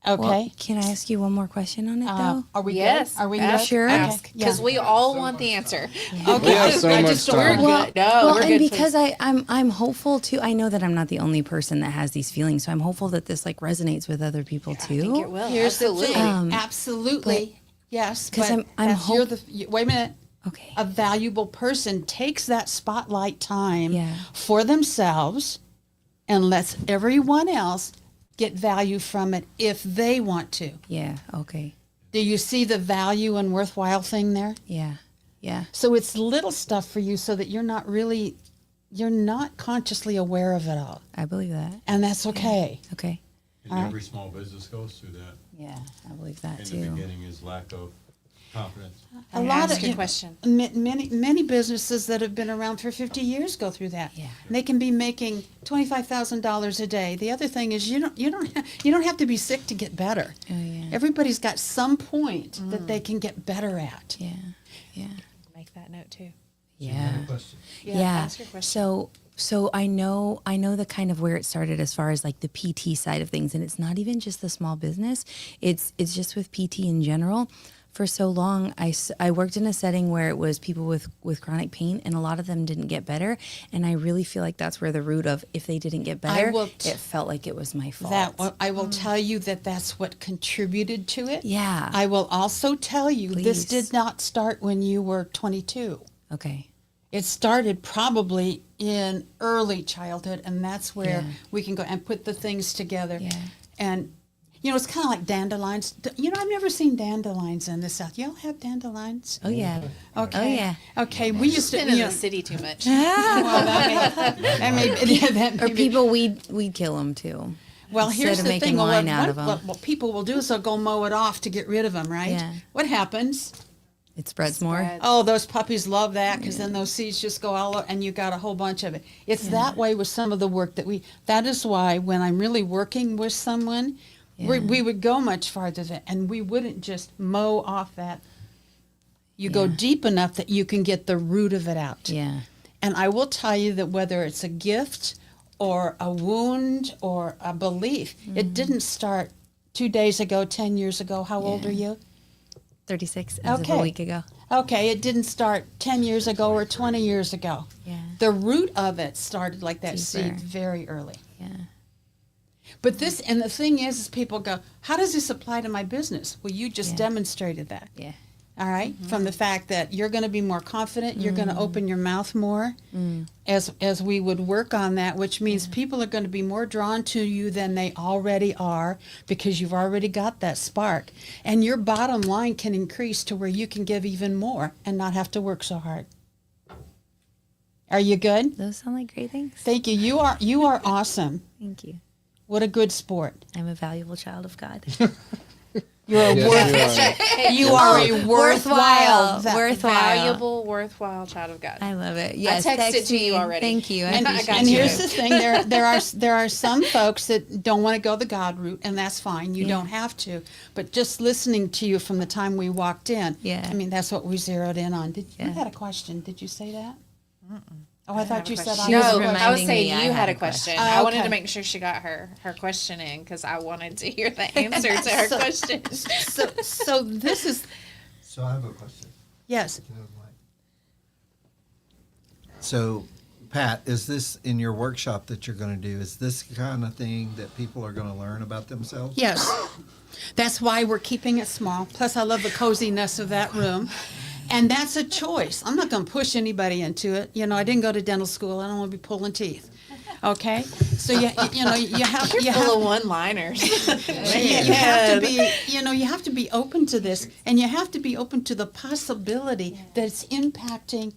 Okay. Well, can I ask you one more question on it though? Are we Yes. good? Are we ask, good? Sure. Ask, Okay, because yeah. we all want the answer. Okay. We have so I much just don't- we're time. good. No, well, we're and good. because I'm hopeful too. I know that I'm not the only person that has these feelings, so I'm hopeful that this like resonates with other people too. I think it will. Here's Absolutely. the thing. Absolutely. Yes. 'cause but I'm that's- you're wait a minute. Okay. A valuable person takes that spotlight time Yeah. for themselves and lets everyone else get value from it if they want to. Yeah. Okay. Do you see the value and worthwhile thing there? Yeah. Yeah. So it's little stuff for you so that you're not consciously aware of it all. I believe that. And that's okay. Okay. And every small business goes through that. Yeah, I believe that In too. the beginning is lack of confidence. A lot ask of a question. Many businesses that have been around for 50 years go through that. Yeah. And they can be making $25,000 a day. The other thing is you don't have to be sick to get better. Oh yeah. Everybody's got some point that they can get better at. Yeah. Yeah. Make that note too. Yeah. Question. Yeah. ask your question. So I know the kind of where it started as far as like the PT side of things, and it's not even just the small business. It's just with PT in general. For so long, I worked in a setting where it was people with chronic pain, and a lot of them didn't get better. And I really feel like that's where the root of if they didn't get better, it felt like it was my fault. I will tell you that's what contributed to it. Yeah. I will also tell you this Please. did not start when you were 22. Okay. It started probably in early childhood, and that's where Yeah. we can go and put the things together. Yeah. And, it's kind of like dandelions. I've never seen dandelions in the South. Y'all have dandelions? Oh yeah. Okay. Oh yeah. Okay, we used to, Been in the city too much. well, that may Or be- people we'd kill them too. Well, Instead here's of the making thing. wine out of 'em. What people will do is they'll go mow it off to get rid of them, right? Yeah. What happens? It spreads more. Oh, those puppies love that because then those seeds just go all over and you got a whole bunch of it. It's that way with some of the work that is why when I'm really working with someone, we would go much farther than, and we wouldn't just mow off that. You go deep enough that you can get the root of it out. Yeah. And I will tell you that whether it's a gift or a wound or a belief, it didn't start 2 days ago, 10 years ago. How old are you? 36 as of a week ago. Okay, it didn't start 10 years ago or 20 years ago. Yeah. The root of it started like that Deeper. seed very early. Yeah. But this, and the thing is people go, how does this apply to my business? Well, you just demonstrated that. Yeah. All right? From the fact that you're going to be more confident, you're going to open your mouth more as we would work on that, which means people are going to be more drawn to you than they already are because you've already got that spark. And your bottom line can increase to where you can give even more and not have to work so hard. Are you good? Those sound like great things. Thank you. You are awesome. Thank you. What a good sport. I'm a valuable child of God. You're a you are a worthwhile, Valuable, worthwhile child of God. I love it. Yes, I texted text to you me. already. Thank you. And, I appreciate and you. here's the thing: there are some folks that don't want to go the God route, and that's fine. You don't have to. But just listening to you from the time we walked in, I mean, that's what we zeroed in on. You had a question? Did you say that? Oh, I thought you said She was No, I was reminding saying me I you had had a a question. question. I wanted Okay. to make sure she got her question in because I wanted to hear the answer to her question. So this is So I have a question. yes. if you don't mind. So, Pat, is this in your workshop that you're going to do? Is this the kind of thing that people are going to learn about themselves? Yes. That's why we're keeping it small. Plus, I love the coziness of that room. And that's a choice. I'm not going to push anybody into it. You know, I didn't go to dental school. I don't want to be pulling teeth. Okay? So, you have Full of one-liners. you have to be, you have to be open to this. And you have to be open to the possibility that it's impacting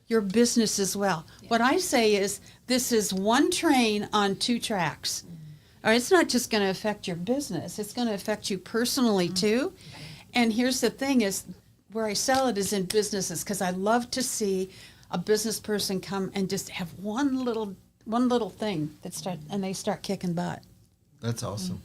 your business as well. What I say is this is one train on 2 tracks. Or it's not just going to affect your business. It's going to affect you personally too. And here's the thing is where I sell it is in businesses because I love to see a business person come and just have one little thing that they start kicking butt. That's awesome.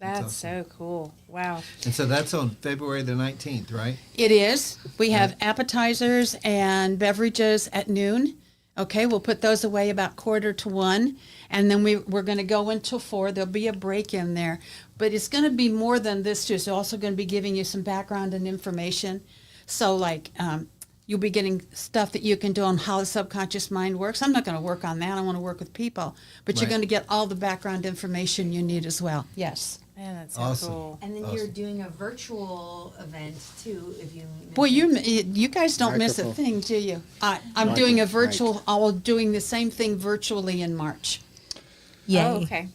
That's awesome. so cool. Wow. And so that's on February the 19th, right? It is. We have appetizers and beverages at noon. Okay, we'll put those away about 12:45, and then we're going to go until 4. There'll be a break in there, but it's going to be more than this too. It's also going to be giving you some background and information. So like you'll be getting stuff that you can do on how the subconscious mind works. I'm not going to work on that. I want to work with people, but you're Right. going to get all the background information you need as well. Yes. Man, that's so Awesome. cool. And then Awesome. you're doing a virtual event too, if you. Boy, you guys don't miss a Microphone. thing, do you? I'm doing a virtual. I'm doing the same thing virtually in March. Yay. Oh, okay.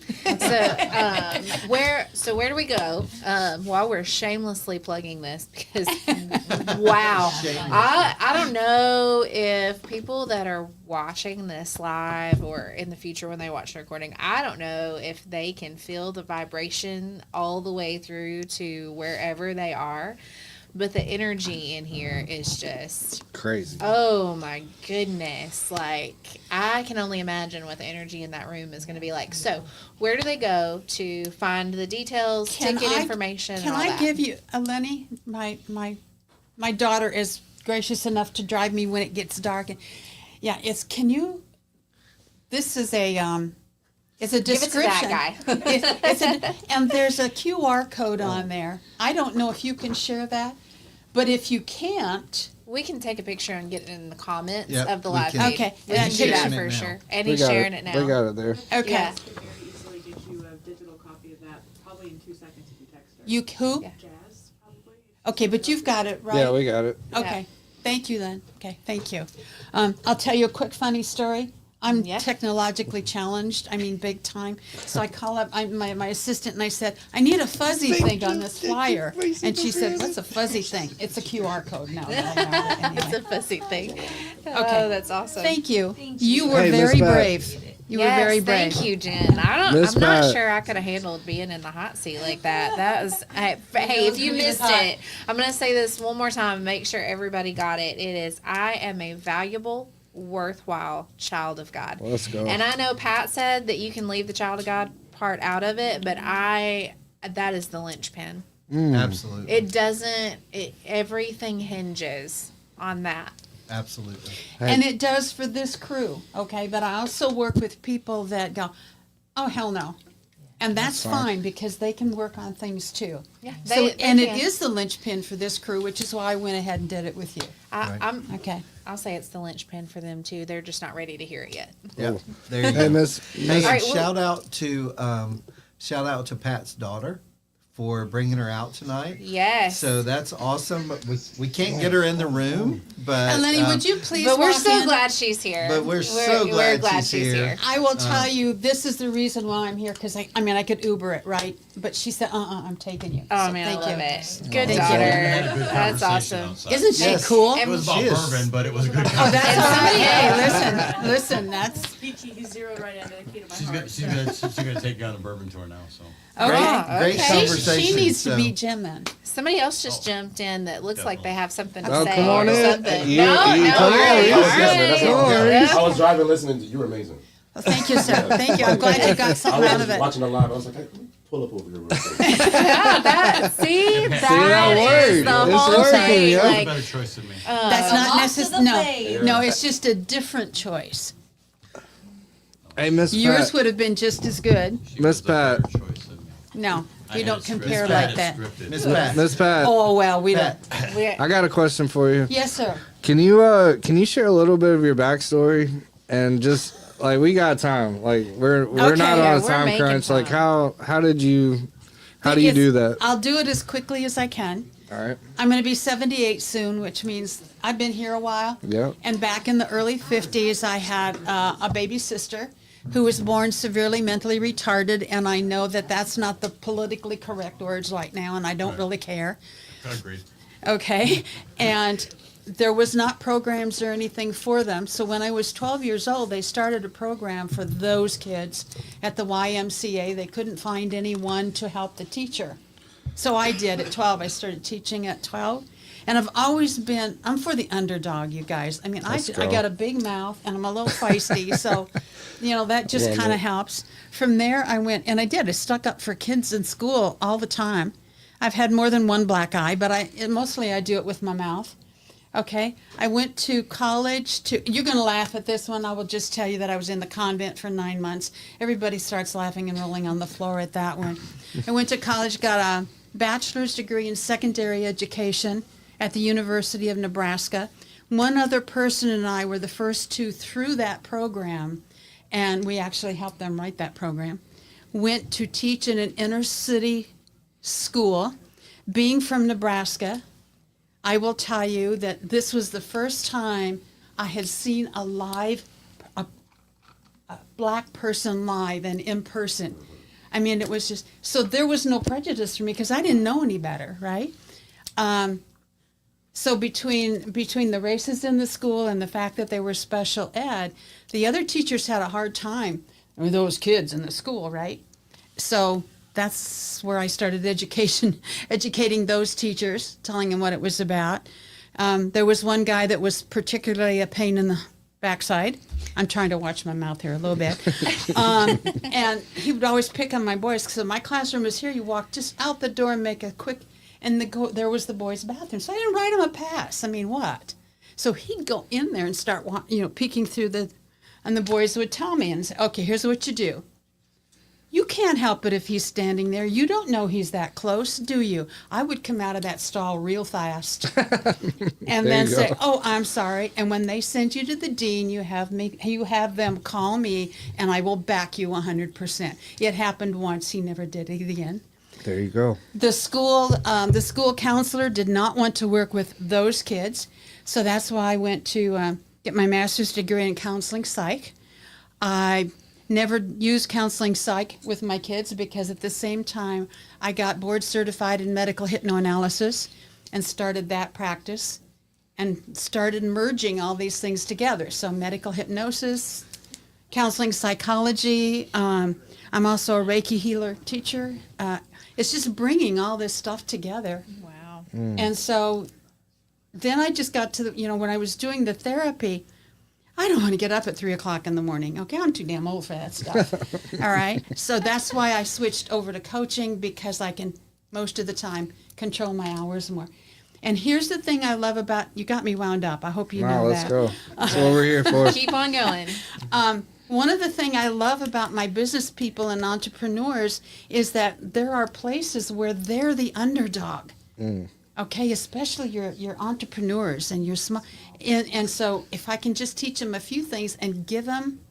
So where do we go? While we're shamelessly plugging this because wow, I don't know if people that are watching this live or in the future when they watch the recording, I don't know if they can feel the vibration all the way through to wherever they are. But the energy in here is just Crazy. oh my goodness. Like, I can only imagine what the energy in that room is going to be like. So, where do they go to find the details, ticket information, Can and all I that? give you, Lenny? My daughter is gracious enough to drive me when it gets dark. And yeah, this is a. It's a Give it to description. that guy. And there's a QR code on there. I don't know if you can share that, but if you can't, We can take a picture and get it in the comments Yep, of the we live can. feed. Okay, We can and do that sharing it for now. sure. And We he's got sharing it now. We got it there. okay. Yeah. Can very easily get you a digital copy of that, probably in 2 seconds if you text her. You who? Yeah. Jazz, probably. Okay, but you've got it right. Yeah, we got it. Okay. Thank you then. Okay, thank you. I'll tell you a quick funny story. I'm Yeah. technologically challenged. I mean, big time. So I call up my assistant and I said, I need a fuzzy thing on this flyer. And she said, what's a fuzzy thing? It's a QR code. No. It's Anyway. a fussy thing. Okay. Oh, that's awesome. Thank you. You were Hey, Miss very Pat. brave. You were very brave. Thank you, Jen. Miss I'm not Pat. sure I could have handled being in the hot seat like that. That was, hey, if you missed it, I'm going to say this one more time and make sure everybody got it. It is, I am a valuable, worthwhile child of God. Let's go. And I know Pat said that you can leave the child of God part out of it, but that is the linchpin. Absolutely. It doesn't, everything hinges on that. Absolutely. And it does for this crew, okay? But I also work with people that go, oh, hell no. And that's fine because they can work on things too. Yeah, So, they and can. it is the linchpin for this crew, which is why I went ahead and did it with you. Okay. I'll say it's the linchpin for them too. They're just not ready to hear it yet. Yeah. There you Hey, go. Miss. Hey, All right, well- shout out to Pat's daughter for bringing her out tonight. Yes. So that's awesome. But we can't get her in the room, but And Lenny, would you please But we're walk so in? glad she's here. But we're so glad she's here. I will tell you, this is the reason why I'm here, because I mean, I could Uber it, right? But she said, I'm taking you. Oh So man, I thank love you. it. Good Thank you. daughter. That's awesome. Isn't she Yes. cool? And- It was about She is. bourbon, but it was a good Oh, that's conversation. all right. Hey, listen, that's He's zeroed right into the key to my She's heart. gonna take you on a bourbon tour now, so. okay. Great okay. conversation. She needs so. to meet Jim then. Somebody else just jumped in that looks like they have something to Oh, say come on or in. something. You- no, you- no, come all on, right, you- all yes, right. that's Yeah. all. Yeah. I was driving, listening to you. Were amazing. Well, thank you, sir. Thank you. I'm glad you got I something was out of it. watching the live. I was like, hey, pull up over here real quick. that that is worked. the It's whole working, thing. yeah. That's a Like, better choice than me. That's not necessary. No, Yeah. no, it's just a different choice. Hey, Miss Yours Pat. would have been just as good. She Miss was a better Pat. choice than me. No, I you had don't it compare scripted. like that. Miss Pat. Miss Pat. Oh well, we don't. I got a question for you. Yes, sir. Can you share a little bit of your backstory and just like we got time, like we're Okay, not yeah, on a we're time making crunch. Like time. how do you do that? I'll do it as quickly as I can. All right. I'm going to be 78 soon, which means I've been here a while. Yep. And back in the early 50s, I had a baby sister who was born severely mentally retarded, and I know that that's not the politically correct words right now, and I don't really care. Agreed. Okay, and there was not programs or anything for them. So when I was 12 years old, they started a program for those kids at the YMCA. They couldn't find anyone to help the teacher. So I did at 12. I started teaching at 12. And I've always been, I'm for the underdog, you guys. I mean, I Let's go. got a big mouth and I'm a little feisty. So, that just Love kind it. of helps. From there, I went, and I stuck up for kids in school all the time. I've had more than one black eye, but mostly I do it with my mouth. Okay. I went to college you're going to laugh at this one. I will just tell you that I was in the convent for 9 months. Everybody starts laughing and rolling on the floor at that one. I went to college, got a bachelor's degree in secondary education at the University of Nebraska. One other person and I were the first two through that program, and we actually helped them write that program. Went to teach in an inner city school. Being from Nebraska, I will tell you that this was the first time I had seen a black person live and in person. I mean, it was just, so there was no prejudice for me because I didn't know any better, right? So between the races in the school and the fact that they were special ed, the other teachers had a hard time with those kids in the school, right? So that's where I started educating those teachers, telling them what it was about. There was one guy that was particularly a pain in the backside. I'm trying to watch my mouth here a little bit. And he would always pick on my boys because my classroom was here. You walk just out the door and make a quick, and there was the boys' bathroom. So I didn't write him a pass. I mean, what? So he'd go in there and start, peeking through and the boys would tell me and say, okay, here's what you do. You can't help it if he's standing there. You don't know he's that close, do you? I would come out of that stall real fast and then you say, go. "Oh, I'm sorry." And when they send you to the dean, you have them call me, and I will back you 100%. It happened once; he never did it again. There you go. The school counselor did not want to work with those kids, so that's why I went to get my master's degree in counseling psych. I never used counseling psych with my kids because at the same time I got board certified in medical hypnoanalysis and started that practice and started merging all these things together. So medical hypnosis, counseling psychology. I'm also a Reiki healer teacher. It's just bringing all this stuff together. Wow. And so then I just got to when I was doing the therapy, I don't want to get up at 3:00 in the morning. Okay, I'm too damn old for that stuff. All right. So that's why I switched over to coaching, because I can most of the time control my hours more. And here's the thing I love about you. Got me wound up. I hope you know Let's that. go. That's what we're here for. Keep on going. One of the things I love about my business people and entrepreneurs is that there are places where they're the underdog. Okay, especially your entrepreneurs and your small. And so if I can just teach them a few things and give them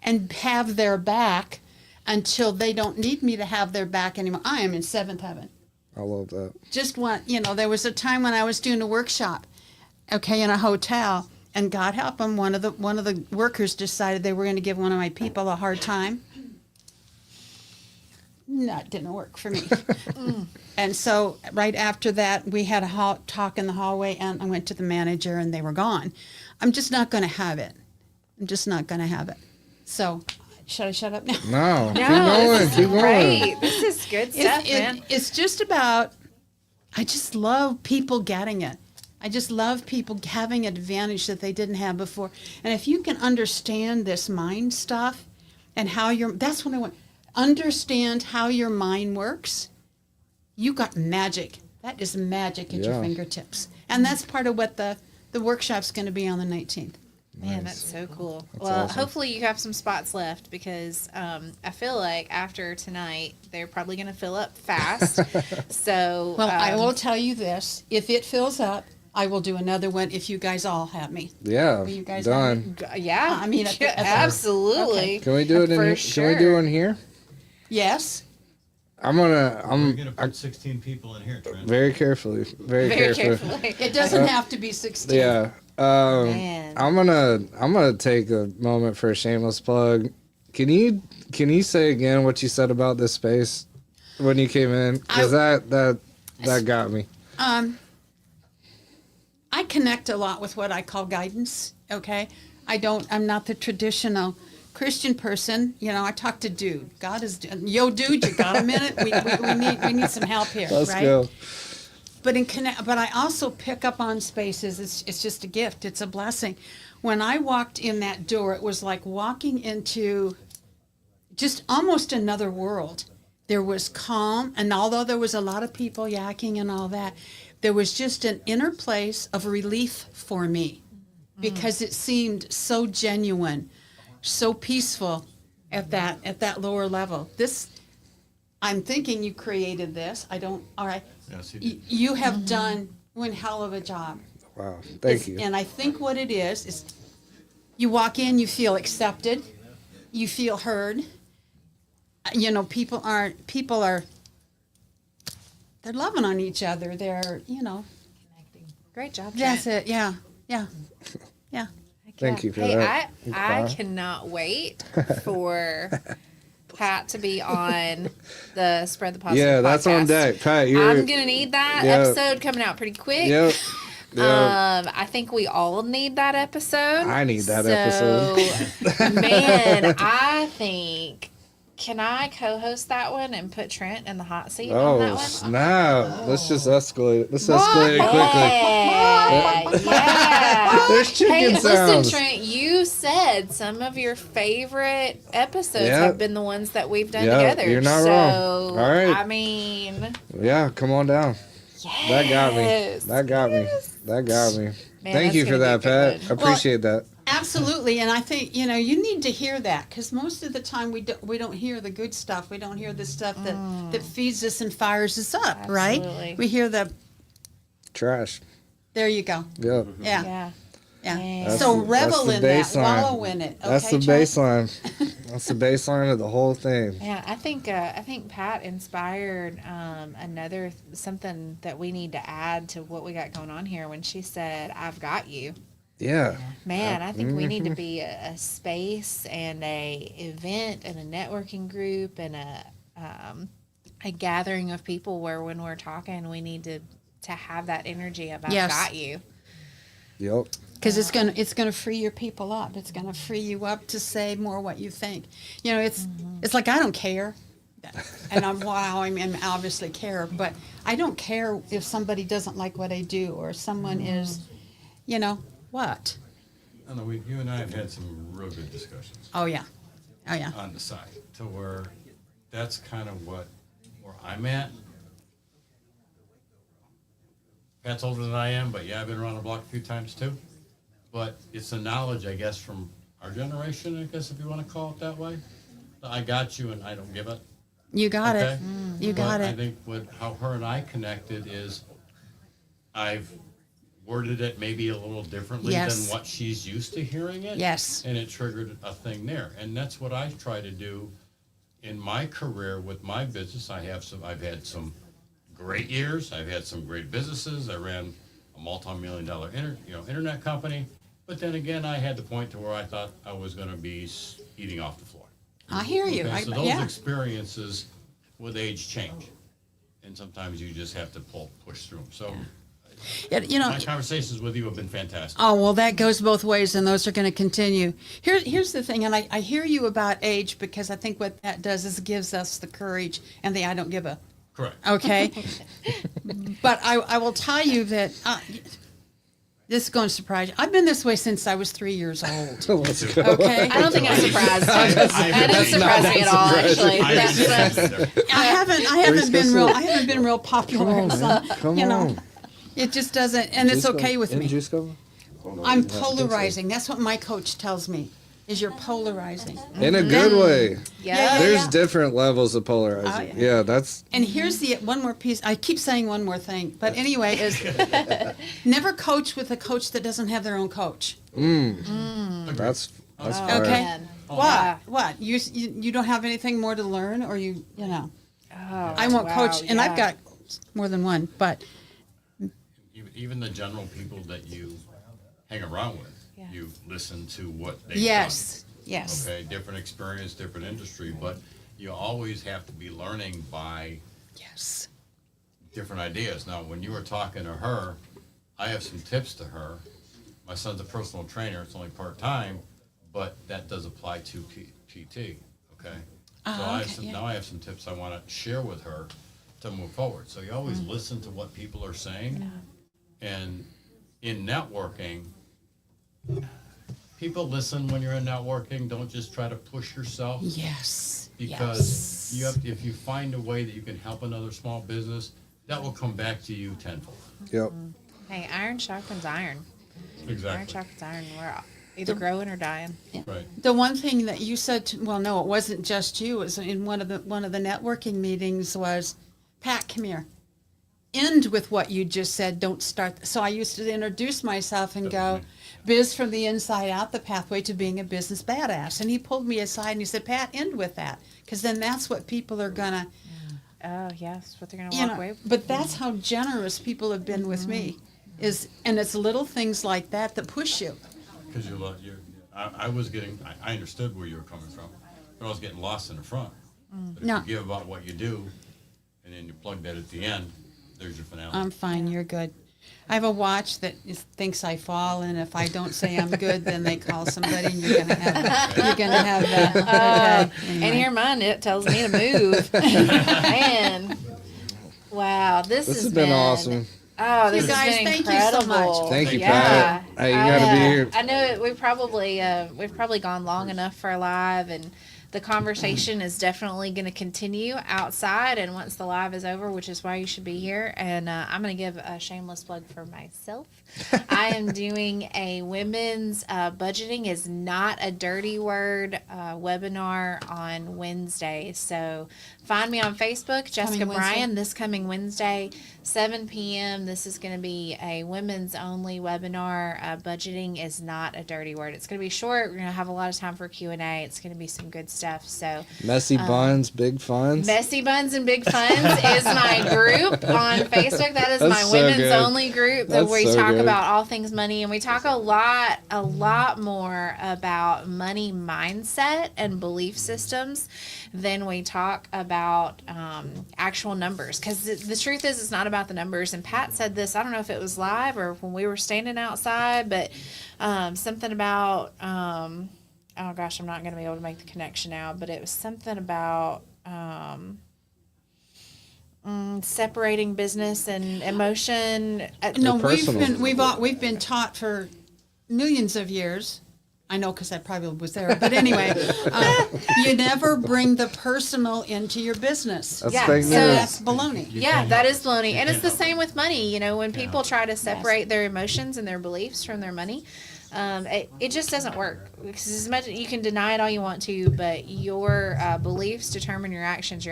and have their back until they don't need me to have their back anymore, I am in seventh heaven. I love that. Just there was a time when I was doing a workshop, okay, in a hotel, and God help them, one of the workers decided they were going to give one of my people a hard time. No, it didn't work for me. And so right after that, we had a talk in the hallway, and I went to the manager, and they were gone. I'm just not going to have it. I'm just not going to have it. So should I shut up now? No, keep No, going. this is Keep going. great. This is good stuff, man. It's just about, I just love people getting it. I just love people having an advantage that they didn't have before. And if you can understand this mind stuff and how that's what I want. Understand how your mind works. You got magic. That is magic at your Yeah. fingertips. And that's part of what the workshop's going to be on the 19th. Man, that's so cool. That's well, awesome. hopefully you have some spots left, because I feel like after tonight, they're probably going to fill up fast. So, Well, I will tell you this. If it fills up, I will do another one if you guys all have me. Yeah, Will you guys have me? done. Yeah, I mean, at the- absolutely. Okay. Can we do it in For here? sure. Can we do one here? Yes. We're gonna put 16 people in here, Trent. Very carefully. Very Very carefully. carefully. It doesn't have to be 16. Yeah. Man. I'm gonna take a moment for a shameless plug. Can you say again what you said about this space when you came in? Because that got me. I connect a lot with what I call guidance. Okay. I'm not the traditional Christian person. I talk to dude. God is, yo, dude, you got a minute? We need some help here. Let's right? go. But I also pick up on spaces. It's just a gift. It's a blessing. When I walked in that door, it was like walking into just almost another world. There was calm, and although there was a lot of people yakking and all that, there was just an inner place of relief for me, because it seemed so genuine, so peaceful at that lower level. I'm thinking you created this. All right. Yes, you did. You have done one hell of a job. Wow. Thank you. And I think what it is you walk in, you feel accepted, you feel heard. People are they're loving on each other. They're, Great job, that's Trent. it. Yeah. Thank you for Hey, that. I cannot wait for Pat to be on the Spread the Positive Yeah, that's on podcast. deck. Pat, I'm gonna need that episode coming out pretty quick. Yep. I think we all need that episode. I need that episode. Man, I think. Can I co-host that one and put Trent in the hot seat on that Oh, one? snap. Let's just escalate it. Let's escalate it quickly. Yeah. There's chicken Hey, sounds. listen, Trent, you said some of your favorite episodes Yeah. have been the ones that we've done Yeah, together. you're not so, wrong. All right. I mean, Yeah, come on down. yes. That got me. That got me. That got me. Man, Thank that's you for gonna that, be a good Pat. one. Appreciate that. Absolutely. And I think, you need to hear that, because most of the time we don't hear the good stuff. We don't hear the stuff that feeds us and fires us up, Absolutely. right? We hear Trash. there you go. Yep. Yeah. Yeah. Yeah. Man. So That's revel the in that, baseline. wallow in it. Okay, That's the Trent? baseline. That's the baseline of the whole thing. Man, I think Pat inspired something that we need to add to what we got going on here when she said, "I've got you." Yeah. Man, I think we need to be a space and a event and a networking group and a gathering of people where when we're talking, we need to have that energy of "I've Yes. got you." Yep. Because it's gonna free your people up. It's gonna free you up to say more what you think. You know, it's like I don't care, and I mean obviously care, but I don't care if somebody doesn't like what I do or someone is, you know, what? I know you and I have had some real good discussions Oh yeah, on the side to where that's kind of where I'm at. Pat's older than I am, but yeah, I've been around the block a few times too. But it's the knowledge, I guess, from our generation, I guess, if you want to call it that way. I got you and I don't give it. You got Okay? it. You got But I it. think how her and I connected is I've worded it maybe a little differently Yes. than what she's used to hearing it. Yes. And it triggered a thing there. And that's what I try to do in my career with my business. I've had some great years. I've had some great businesses. I ran a multi-million-dollar internet company. But then again, I had the point to where I thought I was going to be eating off the floor. I hear you. Okay, so those Yeah. experiences with age change, and sometimes you just have to push through them. So, Yeah, you know. my conversations with you have been fantastic. Oh, well, that goes both ways, and those are going to continue. Here's the thing, and I hear you about age because I think what that does is gives us the courage and the I don't give a. Correct. Okay? But I will tell you that this is going to surprise you. I've been this way since I was 3 years old. Let's go. Okay? I don't think I'm surprised. That didn't surprise me at all, actually. I haven't been real popular. So, Come you know, on. it just doesn't, and it's okay with me. Jusco? I'm polarizing. That's what my coach tells me. Is you're polarizing. In a good way. Yeah. There's different levels of polarizing. Oh, yeah. Yeah, that's And here's the one more piece. I keep saying one more thing, but anyway, is never coach with a coach that doesn't have their own coach. that's fire. Okay. Man. What? You don't have anything more to learn, or you know? Oh, I won't wow, coach, and I've yeah. got more than one, but Even the general people that you hang around with, Yeah. you listen to what they've yes, done. yes. Okay, different experience, different industry, but you always have to be learning by Yes. different ideas. Now, when you were talking to her, I have some tips to her. My son's a personal trainer. It's only part-time, but that does apply to PT, okay? So now I have some tips I want to share with her to move forward. So you always listen to what people are saying. And in networking, people listen when you're in networking. Don't just try to push yourself. Yes. Because if you find a way that you can help another small business, that will come back to you tenfold. Yep. Hey, iron sharpens iron. Iron Exactly. sharpens iron. We're either growing or dying. Right. The one thing that you said, well, no, it wasn't just you. It was in one of the networking meetings was, Pat, come here. End with what you just said. Don't start. So I used to introduce myself and go, biz from the inside out, the pathway to being a business badass. And he pulled me aside and he said, Pat, end with that. Because then that's what people are going to, Oh, yes, what they're going to you walk know. away with. But that's how generous people have been with me. And it's little things like that that push you. Because I was getting, I understood where you were coming from, but I was getting lost in the front. But if No. you give about what you do, and then you plug that at the end, there's your finale. I'm fine. You're good. I have a watch that thinks I fall, and if I don't say I'm good, then they call somebody, and you're gonna have that. Okay. And Anyway. here mine, it tells me to move. Man. Wow, this This has been awesome. Oh, this You guys, has been thank you so incredible. much. Thank you, Yeah. Pat. Hey, you gotta be here. I know we've probably gone long enough for live, and the conversation is definitely going to continue outside. And once the live is over, which is why you should be here, and I'm going to give a shameless plug for myself. I am doing a women's budgeting is not a dirty word webinar on Wednesday. So find me on Facebook, Jessica Coming Wednesday? Bryan, this coming Wednesday, 7 p.m. This is going to be a women's only webinar. Budgeting is not a dirty word. It's going to be short. We're going to have a lot of time for Q&A. It's going to be some good stuff. So Messy buns, big funds. Messy Buns and Big Funds is my group on Facebook. That is That's my so women's good. only group that That's we so talk good. about all things money, and we talk a lot more about money mindset and belief systems than we talk about about actual numbers, because the truth is it's not about the numbers. And Pat said this, I don't know if it was live or when we were standing outside, but something about oh gosh, I'm not going to be able to make the connection now, but it was something about separating business and emotion. No, personal. we've been taught for millions of years. I know because I probably was there, but anyway, you never bring the personal into your business. That's Yeah, fake so news. That's baloney. Yeah, that is baloney. And it's the same with money. You know, when people try to separate their emotions and their beliefs from their money, it just doesn't work. Because as much you can deny it all you want to, but your beliefs determine your actions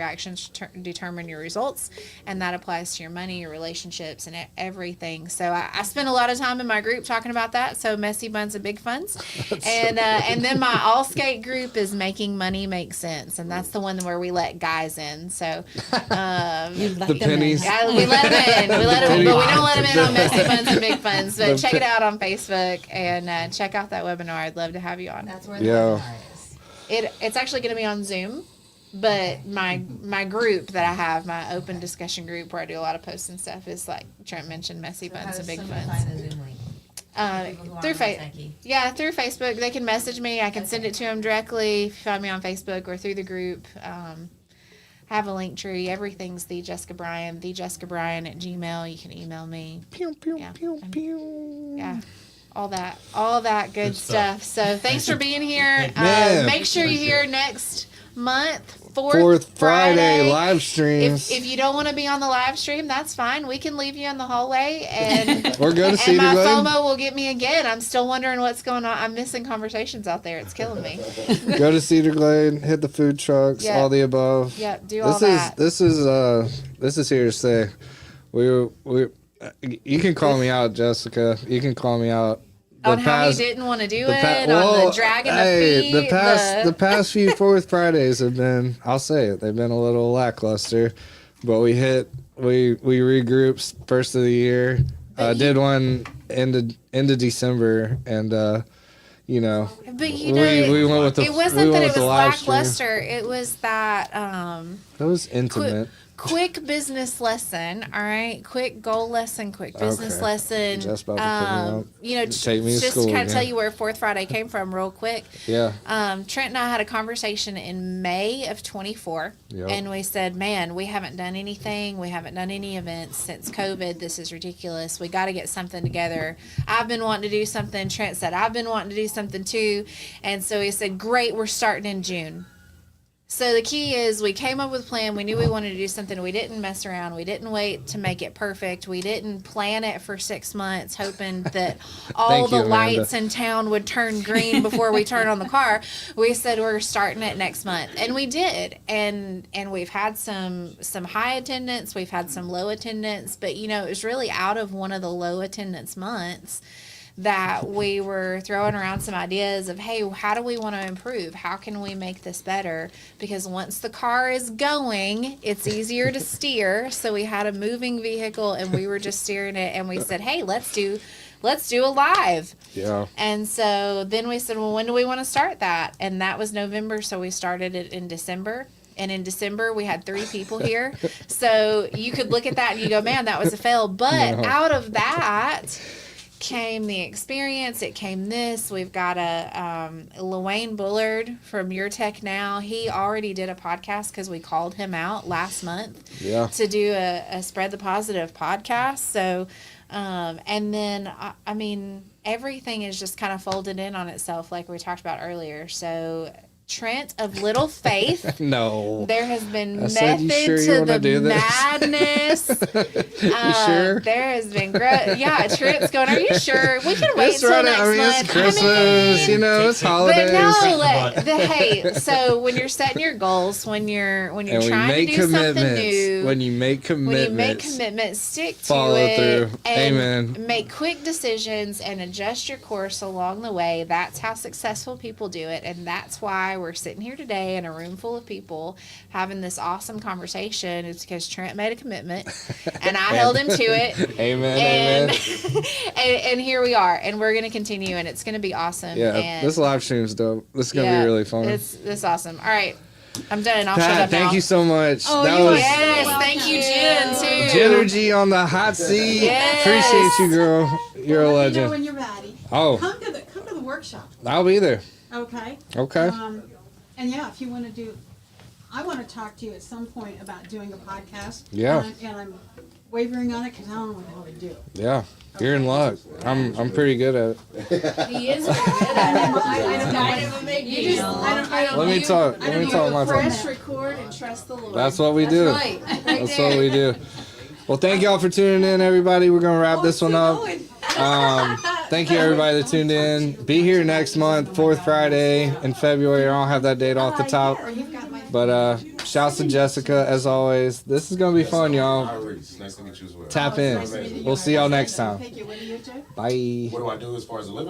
determine your results, and that applies to your money, your relationships, and everything. So I spend a lot of time in my group talking about that. So messy buns and big funds, and then my all skate group is making money make sense, and that's the one where we let guys in. So The pennies. yeah, we let them in. We let them in, but we don't let them in on messy buns and big funds. But check it out on Facebook and check out that webinar. I'd love to have you on. That's where Yeah. webinar is. It's actually going to be on Zoom, but my group that I have, my open discussion group where I do a lot of posts and stuff, is like Trent mentioned, messy buns and big funds. Through through Facebook. They can message me. I can send it to them directly. If you find me on Facebook or through the group. Have a link tree. Everything's the Jessica Bryan at Gmail. You can email me. Pew, pew, Yeah. pew, pew. Yeah. All that good stuff. So thanks for being here. Man. Make sure you're here next month, Fourth Friday live streams. If you don't want to be on the live stream, that's fine. We can leave you in the hallway, and Or go to and Cedar my Glen. FOMO will get me again. I'm still wondering what's going on. I'm missing conversations out there. It's killing me. Go to Cedar Glade, hit the food trucks, Yeah. all the above. Yeah, do all that. This is here to stay. You can call me out, Jessica. You can call me out. On how he didn't want to do it, on well, the dragging hey, the feet. the past few Fourth Fridays have been, I'll say it, they've been a little lackluster, but we regrouped first of the year. Did one into December, and you know, But you know, we went with the it wasn't we that went it with was the live stream. lackluster. It was that It was intimate. quick business lesson. All right, quick goal lesson, quick business Okay. lesson. Just about to put me up. You know, Take me to just school to kind of again. tell you where Fourth Friday came from, real quick. Yeah. Trent and I had a conversation in May of 24, Yep. and we said, "Man, we haven't done anything. We haven't done any events since COVID. This is ridiculous. We got to get something together." I've been wanting to do something. Trent said, "I've been wanting to do something too," and so he said, "Great, we're starting in June." So the key is we came up with a plan. We knew we wanted to do something. We didn't mess around. We didn't wait to make it perfect. We didn't plan it for 6 months, hoping that all Thank the you, Amanda. lights in town would turn green before we turn on the car. We said we're starting it next month, and we did. And we've had some high attendance. We've had some low attendance, but you know it was really out of one of the low attendance months that we were throwing around some ideas of, hey, how do we want to improve? How can we make this better? Because once the car is going, it's easier to steer. So we had a moving vehicle and we were just steering it, and we said, hey, let's do a live. Yeah. And so then we said, well, when do we want to start that? And that was November, so we started it in December. And in December, we had 3 people here. So you could look at that and you go, man, that was a fail. But out of that came the experience. It came this. We've got a Luane Bullard from Your Tech Now. He already did a podcast because we called him out last month to do a Spread the Positive podcast. So, and then, I mean, everything is just kind of folded in on itself like we talked about earlier. So Trent of Little Faith. No. There has been I said, "You method sure you to wanna the do this?" madness. You sure? There has been growth. Yeah, Trent's going, are you sure? We can wait It's till right. next I mean, month. it's Christmas. You know, it's holidays. But no, hey, so when you're setting your goals, when you're and we trying make to do something commitments. new, When you make commitments, stick to follow it, through. and Amen. make quick decisions and adjust your course along the way. That's how successful people do it, and that's why we're sitting here today in a room full of people having this awesome conversation. It's because Trent made a commitment, and I held him to it. Amen. And here we are, and we're going to continue, and it's going to be awesome. Yeah, and this live stream's dope. This is gonna be really fun. It's awesome. All right. I'm done. I'll shut Pat, up now. thank you so much. Oh, that you are was Yes, thank you, Jen, too. Genergy on the hot seat. Yes. Appreciate you, girl. You're a Let me know legend. when you're ready. Oh, Come to the workshop. I'll be there. Okay. Okay. And yeah, if you want to do, I want to talk to you at some point about doing a podcast. Yeah. And I'm wavering on it because I don't know how to do it. Yeah, you're in luck. I'm pretty good at it. He is very good at it. I don't know. Kind of a big deal. Let me talk. Let me talk my Press phone. record and trust the Lord. That's what we do. Right. Right That's there. what we do. Well, thank y'all for tuning in, everybody. We're gonna wrap this one up. Thank you, everybody that tuned in. Be here next month, fourth Friday in February. I don't have that date off the top, but shouts to Jessica as always. This is gonna be fun, y'all. Iris, nice to meet you as well. Tap in. We'll see y'all next time. Thank you. What do you do? Bye. What do I do as far as a living?